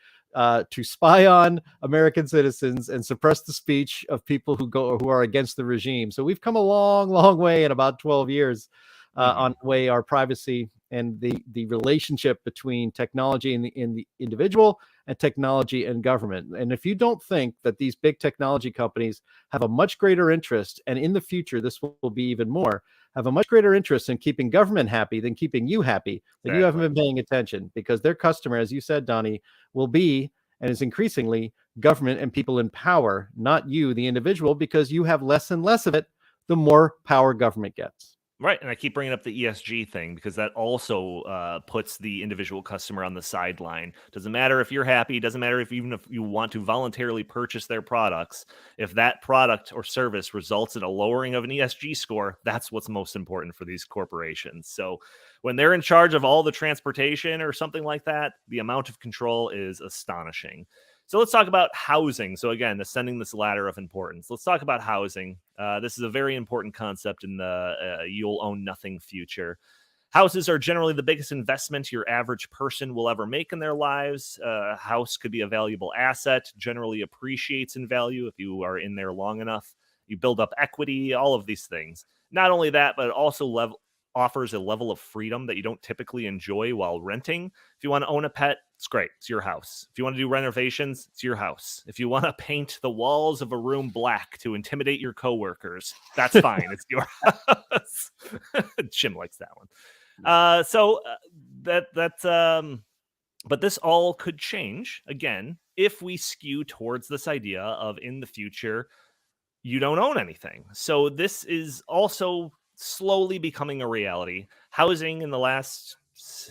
to spy on American citizens and suppress the speech of people who are against the regime. So we've come a long, long way in about 12 years on the way our privacy and the relationship between technology and the individual and technology and government. And if you don't think that these big technology companies have a much greater interest, and in the future this will be even more, have a much greater interest in keeping government happy than keeping you happy, then you haven't been paying attention, because their customer, as you said, Donnie, will be and is increasingly government and people in power, not you, the individual, because you have less and less of it the more power government gets. Right, and I keep bringing up the ESG thing because that also puts the individual customer on the sideline. Doesn't matter if you're happy, doesn't matter even if you want to voluntarily purchase their products. If that product or service results in a lowering of an ESG score, that's what's most important for these corporations. So when they're in charge of all the transportation or something like that, the amount of control is astonishing. So let's talk about housing. So again, ascending this ladder of importance. Let's talk about housing. This is a very important concept in the you'll own nothing future. Houses are generally the biggest investment your average person will ever make in their lives. A house could be a valuable asset, generally appreciates in value if you are in there long enough. You build up equity, all of these things. Not only that, but it also offers a level of freedom that you don't typically enjoy while renting. If you want to own a pet, it's great. It's your house. If you want to do renovations, it's your house. If you want to paint the walls of a room black to intimidate your coworkers, that's fine. It's your house. Jim likes that one. But this all could change again if we skew towards this idea of in the future you don't own anything. So this is also slowly becoming a reality. Housing in the last,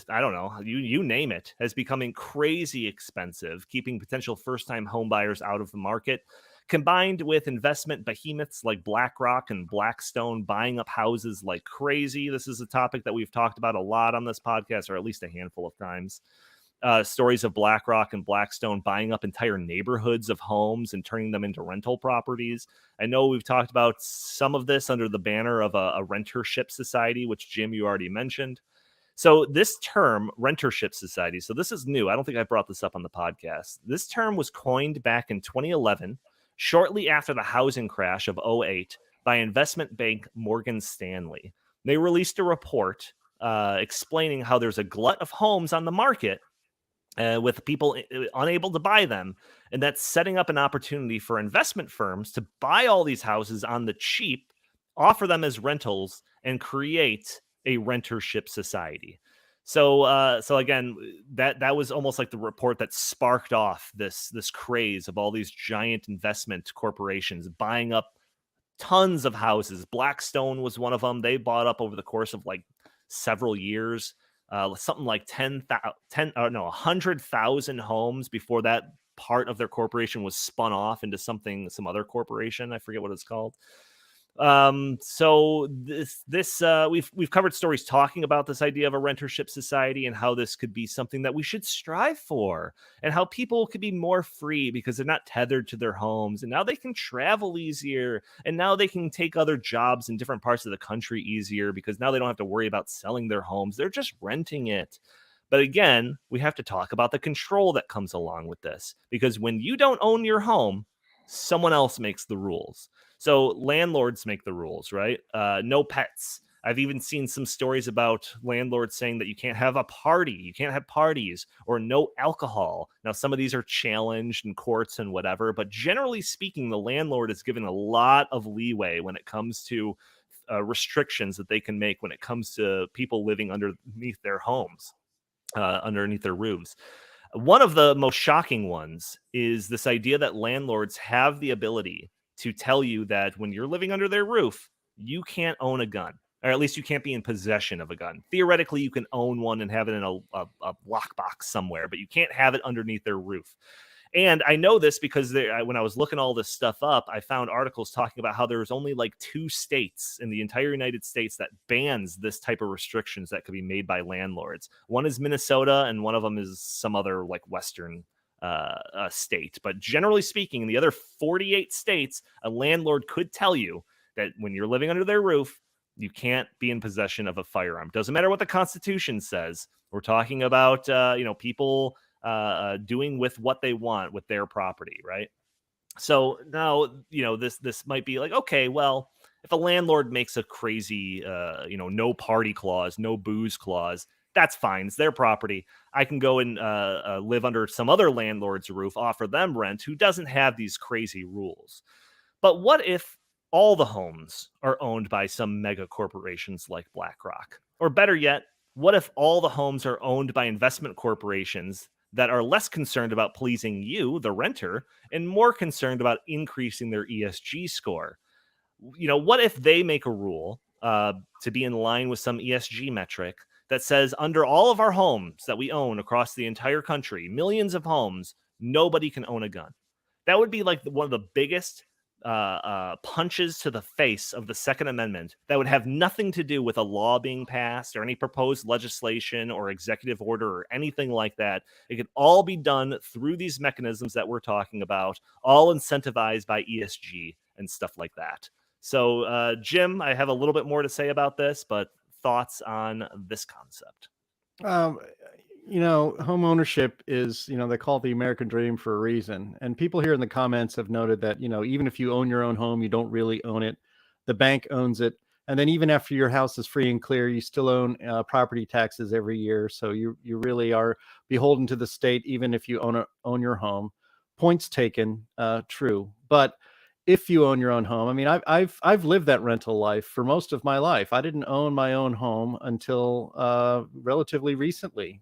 I don't know, you name it, has becoming crazy expensive, keeping potential first-time home buyers out of the market. Combined with investment behemoths like BlackRock and Blackstone buying up houses like crazy. This is a topic that we've talked about a lot on this podcast, or at least a handful of times. Stories of BlackRock and Blackstone buying up entire neighborhoods of homes and turning them into rental properties. I know we've talked about some of this under the banner of a rentership society, which, Jim, you already mentioned. So this term, rentership society, so this is new. I don't think I brought this up on the podcast. This term was coined back in 2011, shortly after the housing crash of 2008, by investment bank Morgan Stanley. They released a report explaining how there's a glut of homes on the market with people unable to buy them. And that's setting up an opportunity for investment firms to buy all these houses on the cheap, offer them as rentals, and create a rentership society. So again, that was almost like the report that sparked off this craze of all these giant investment corporations buying up tons of houses. Blackstone was one of them. They bought up over the course of like several years, something like 100,000 homes before that part of their corporation was spun off into some other corporation. I forget what it's called. So we've covered stories talking about this idea of a rentership society and how this could be something that we should strive for, and how people could be more free because they're not tethered to their homes, and now they can travel easier, and now they can take other jobs in different parts of the country easier because now they don't have to worry about selling their homes. They're just renting it. But again, we have to talk about the control that comes along with this, because when you don't own your home, someone else makes the rules. So landlords make the rules, right? No pets. I've even seen some stories about landlords saying that you can't have a party, you can't have parties, or no alcohol. Now, some of these are challenged in courts and whatever, but generally speaking, the landlord is given a lot of leeway when it comes to restrictions that they can make when it comes to people living underneath their homes, underneath their roofs. One of the most shocking ones is this idea that landlords have the ability to tell you that when you're living under their roof, you can't own a gun, or at least you can't be in possession of a gun. Theoretically, you can own one and have it in a lockbox somewhere, but you can't have it underneath their roof. And I know this because when I was looking all this stuff up, I found articles talking about how there's only like 2 states in the entire United States that bans this type of restrictions that could be made by landlords. One is Minnesota, and one of them is some other like Western state. But generally speaking, in the other 48 states, a landlord could tell you that when you're living under their roof, you can't be in possession of a firearm. Doesn't matter what the Constitution says. We're talking about people doing with what they want with their property, right? So now, this might be like, okay, well, if a landlord makes a crazy, no party clause, no booze clause, that's fine. It's their property. I can go and live under some other landlord's roof, offer them rent who doesn't have these crazy rules. But what if all the homes are owned by some mega corporations like BlackRock? Or better yet, what if all the homes are owned by investment corporations that are less concerned about pleasing you, the renter, and more concerned about increasing their ESG score? What if they make a rule to be in line with some ESG metric that says under all of our homes that we own across the entire country, millions of homes, nobody can own a gun? That would be like one of the biggest punches to the face of the Second Amendment that would have nothing to do with a law being passed or any proposed legislation or executive order or anything like that. It could all be done through these mechanisms that we're talking about, all incentivized by ESG and stuff like that. So, Jim, I have a little bit more to say about this, but thoughts on this concept? Um, home ownership is, they call it the American dream for a reason. And people here in the comments have noted that, even if you own your own home, you don't really own it. The bank owns it. And then even after your house is free and clear, you still own property taxes every year. So you really are beholden to the state, even if you own your home. Points taken, true. But if you own your own home, I mean, I've lived that rental life for most of my life. I didn't own my own home until relatively recently,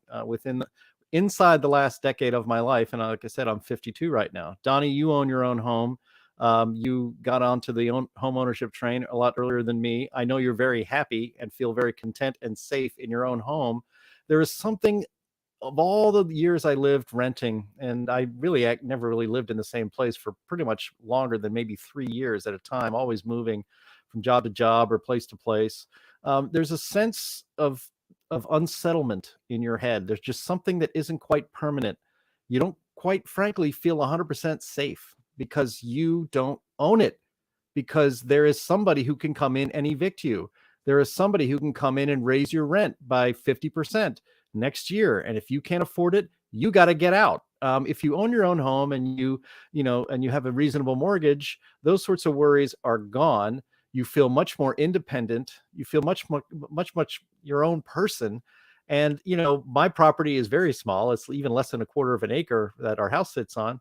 inside the last decade of my life. And like I said, I'm 52 right now. Donnie, you own your own home. You got onto the home ownership train a lot earlier than me. I know you're very happy and feel very content and safe in your own home. There is something of all the years I lived renting, and I never really lived in the same place for pretty much longer than maybe 3 years at a time, always moving from job to job or place to place. There's a sense of unsettlement in your head. There's just something that isn't quite permanent. You don't quite frankly feel 100% safe because you don't own it, because there is somebody who can come in and evict you. There is somebody who can come in and raise your rent by 50% next year. And if you can't afford it, you got to get out. If you own your own home and you have a reasonable mortgage, those sorts of worries are gone. You feel much more independent. You feel much your own person. And, my property is very small. It's even less than a quarter of an acre that our house sits on.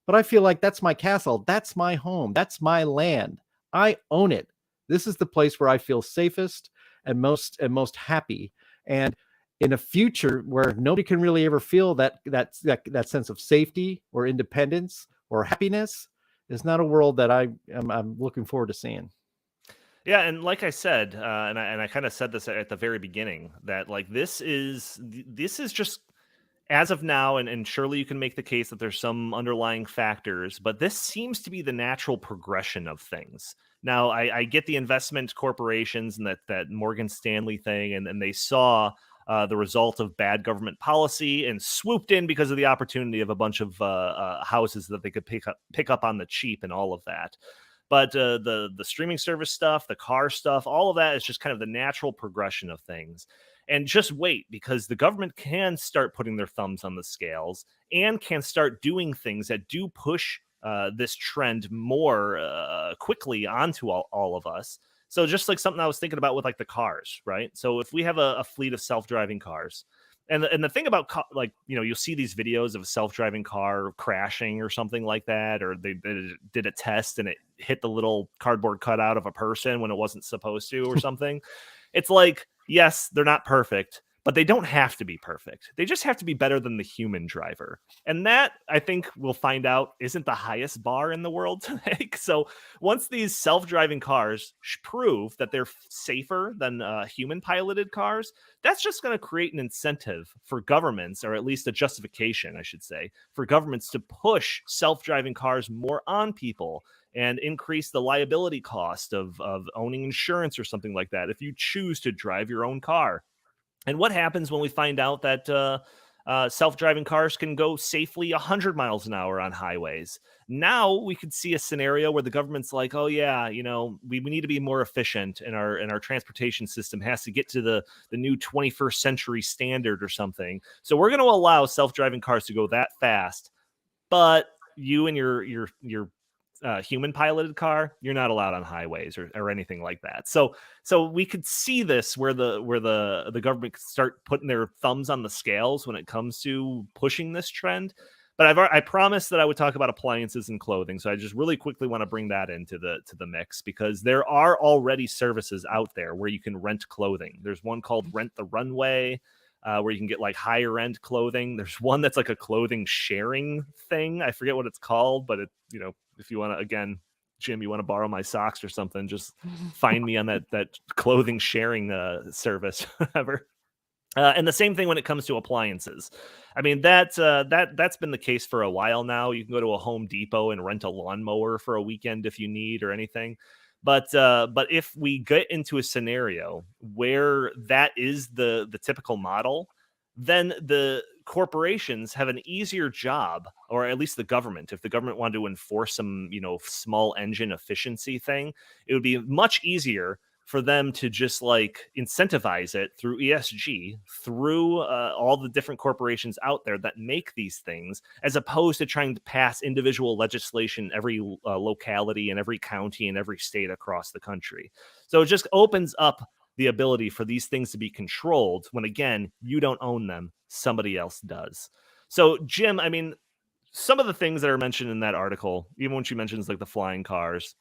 But I feel like that's my castle. That's my home. That's my land. I own it. This is the place where I feel safest and most happy. And in a future where nobody can really ever feel that sense of safety or independence or happiness, is not a world that I'm looking forward to seeing. Yeah, and like I said, and I kind of said this at the very beginning, that like this is just as of now, and surely you can make the case that there's some underlying factors, but this seems to be the natural progression of things. Now, I get the investment corporations and that Morgan Stanley thing, and they saw the result of bad government policy and swooped in because of the opportunity of a bunch of houses that they could pick up on the cheap and all of that. But the streaming service stuff, the car stuff, all of that is just kind of the natural progression of things. And just wait, because the government can start putting their thumbs on the scales and can start doing things that do push this trend more quickly onto all of us. So just like something I was thinking about with like the cars, right? So if we have a fleet of self-driving cars, and the thing about you'll see these videos of a self-driving car crashing or something like that, or they did a test and it hit the little cardboard cutout of a person when it wasn't supposed to or something. It's like, yes, they're not perfect, but they don't have to be perfect. They just have to be better than the human driver. And that, I think we'll find out, isn't the highest bar in the world to make. So once these self-driving cars prove that they're safer than human piloted cars, that's just going to create an incentive for governments, or at least a justification, I should say, for governments to push self-driving cars more on people and increase the liability cost of owning insurance or something like that if you choose to drive your own car. And what happens when we find out that self-driving cars can go safely 100 miles an hour on highways? Now we could see a scenario where the government's like, oh yeah, we need to be more efficient, and our transportation system has to get to the new 21st century standard or something. So we're going to allow self-driving cars to go that fast, but you and your human piloted car, you're not allowed on highways or anything like that. So we could see this where the government could start putting their thumbs on the scales when it comes to pushing this trend. But I promised that I would talk about appliances and clothing, so I just really quickly want to bring that into the mix, because there are already services out there where you can rent clothing. There's one called Rent the Runway, where you can get like higher end clothing. There's one that's like a clothing sharing thing. I forget what it's called, but if you want to, again, Jim, you want to borrow my socks or something, just find me on that clothing sharing service, whatever. And the same thing when it comes to appliances. I mean, that's been the case for a while now. You can go to a Home Depot and rent a lawnmower for a weekend if you need or anything. But if we get into a scenario where that is the typical model, then the corporations have an easier job, or at least the government. If the government wanted to enforce some, small engine efficiency thing, it would be much easier for them to just like incentivize it through ESG, through all the different corporations out there that make these things, as opposed to trying to pass individual legislation every locality and every county and every state across the country. So it just opens up the ability for these things to be controlled when, again, you don't own them, somebody else does. So, Jim, I mean, some of the things that are mentioned in that article, even when she mentions like the flying cars,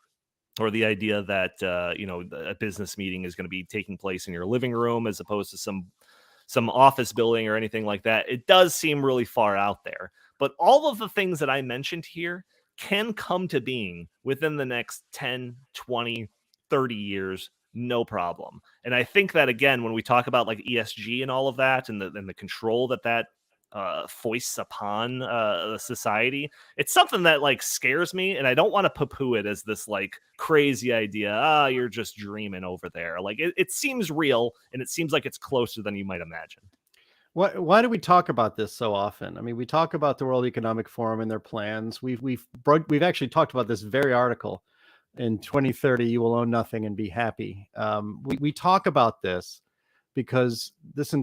or the idea that a business meeting is going to be taking place in your living room as opposed to some office building or anything like that, it does seem really far out there. But all of the things that I mentioned here can come to being within the next 10, 20, 30 years, no problem. And I think that, again, when we talk about like ESG and all of that, and the control that foists upon the society, it's something that like scares me, and I don't want to poo-poo it as this like crazy idea. You're just dreaming over there. Like it seems real, and it seems like it's closer than you might imagine. Why do we talk about this so often? I mean, we talk about the World Economic Forum and their plans. We've actually talked about this very article. In 2030, you will own nothing and be happy. We talk about this because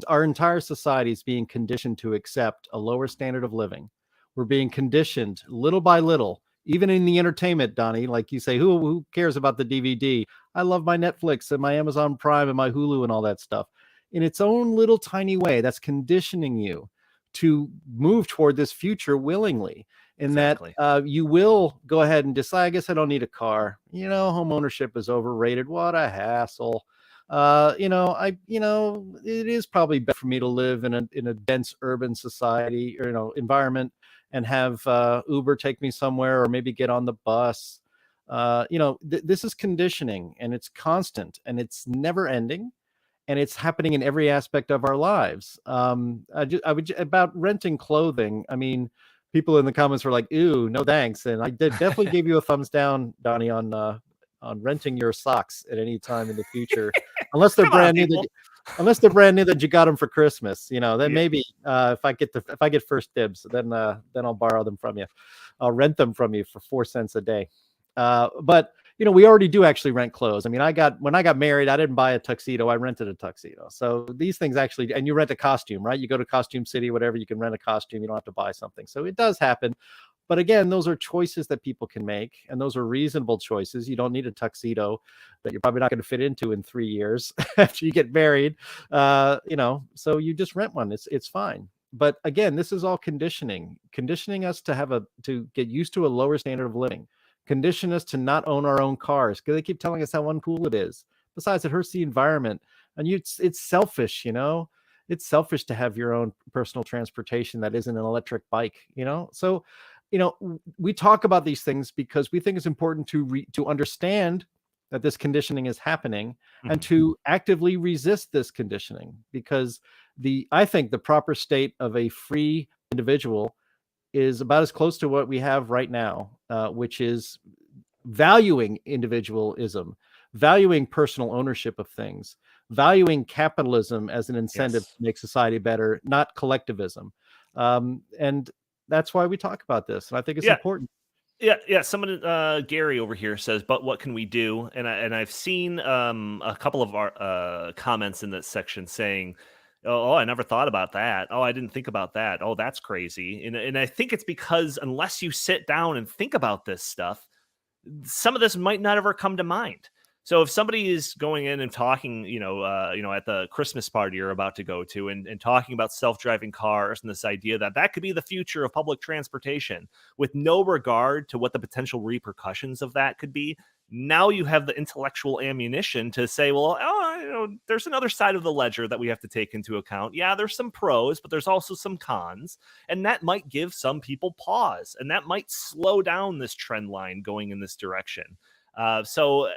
our entire society is being conditioned to accept a lower standard of living. We're being conditioned little by little, even in the entertainment, Donnie, like you say, who cares about the DVD? I love my Netflix and my Amazon Prime and my Hulu and all that stuff. In its own little tiny way, that's conditioning you to move toward this future willingly. In exactly. That you will go ahead and decide, I guess I don't need a car. Home ownership is overrated. What a hassle. It is probably better for me to live in a dense urban society or environment and have Uber take me somewhere, or maybe get on the bus. This is conditioning, and it's constant, and it's never ending, and it's happening in every aspect of our lives. About renting clothing. I mean, people in the comments were like, "Ew, no thanks," and I definitely gave you a thumbs down, Donnie, on renting your socks at any time in the future, unless they're brand new. Unless they're brand new that you got them for Christmas, then maybe if I get first dibs, then I'll borrow them from you. I'll rent them from you for 4 cents a day. But we already do actually rent clothes. I mean, when I got married, I didn't buy a tuxedo. I rented a tuxedo. So these things actually, and you rent a costume, right? You go to Costume City, whatever, you can rent a costume. You don't have to buy something. So it does happen. But again, those are choices that people can make, and those are reasonable choices. You don't need a tuxedo that you're probably not going to fit into in 3 years after you get married. So you just rent one. It's fine. But again, this is all conditioning us to get used to a lower standard of living, condition us to not own our own cars because they keep telling us how uncool it is. Besides, it hurts the environment, and it's selfish, it's selfish to have your own personal transportation that isn't an electric bike, So, we talk about these things because we think it's important to understand that this conditioning is happening and to actively resist this conditioning, because I think the proper state of a free individual is about as close to what we have right now, which is valuing individualism, valuing personal ownership of things, valuing capitalism as an incentive Yes. to make society better, not collectivism. And that's why we talk about this. And I think it's Yeah. important. Yeah. Someone, Gary over here says, "But what can we do?" And I've seen a couple of our comments in this section saying, "Oh, I never thought about that. Oh, I didn't think about that. Oh, that's crazy." And I think it's because unless you sit down and think about this stuff, some of this might not ever come to mind. So if somebody is going in and talking, at the Christmas party you're about to go to, and talking about self-driving cars and this idea that that could be the future of public transportation, with no regard to what the potential repercussions of that could be, now you have the intellectual ammunition to say, well, there's another side of the ledger that we have to take into account. Yeah, there's some pros, but there's also some cons. And that might give some people pause, and that might slow down this trend line going in this direction. So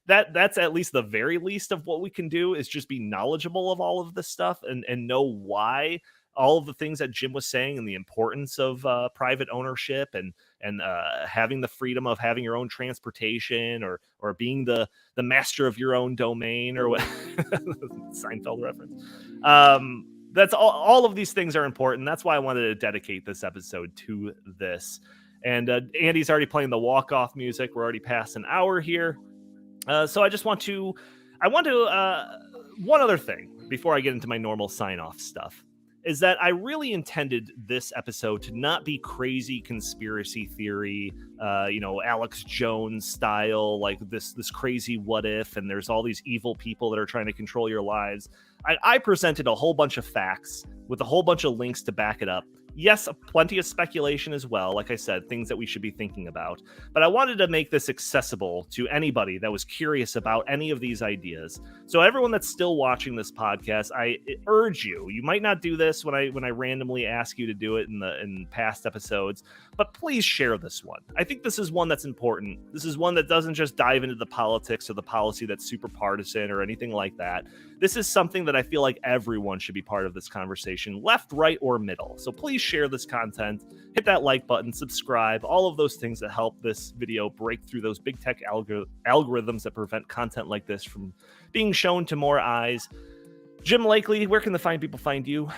that's at least the very least of what we can do, is just be knowledgeable of all of this stuff and know why all of the things that Jim was saying, and the importance of private ownership and having the freedom of having your own transportation, or being the master of your own domain, or what Seinfeld reference. That's all of these things are important. That's why I wanted to dedicate this episode to this. And Andy's already playing the walk-off music. We're already past an hour here. So I just want to one other thing before I get into my normal sign-off stuff, is that I really intended this episode to not be crazy conspiracy theory, Alex Jones style, like this crazy what if, and there's all these evil people that are trying to control your lives. I presented a whole bunch of facts with a whole bunch of links to back it up. Yes, plenty of speculation as well. Like I said, things that we should be thinking about. But I wanted to make this accessible to anybody that was curious about any of these ideas. So everyone that's still watching this podcast, I urge you. You might not do this when I randomly ask you to do it in past episodes, but please share this one. I think this is one that's important. This is one that doesn't just dive into the politics or the policy that's super partisan or anything like that. This is something that I feel like everyone should be part of this conversation, left, right, or middle. So please share this content, hit that like button, subscribe, all of those things that help this video break through those big tech algorithms that prevent content like this from being shown to more eyes. Jim Lakely, where can the fine people find you?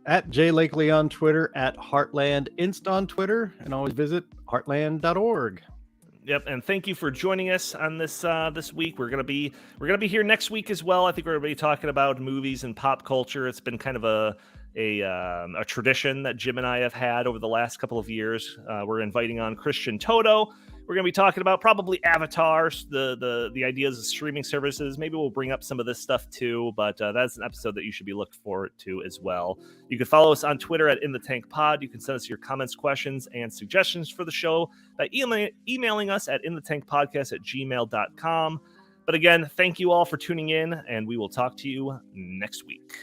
At J Lakely on Twitter, at Heartland Inst on Twitter, and always visit heartland.org. Yep, and thank you for joining us on this week. We're gonna be here next week as well. I think we're gonna be talking about movies and pop culture. It's been kind of a tradition that Jim and I have had over the last couple of years. We're inviting on Christian Toto. We're going to be talking about probably avatars, the ideas of streaming services. Maybe we'll bring up some of this stuff too, but that's an episode that you should be looking forward to as well. You can follow us on Twitter at InTheTankPod. You can send us your comments, questions, and suggestions for the show by emailing us at inthetankpodcast@gmail.com. But again, thank you all for tuning in, and we will talk to you next week.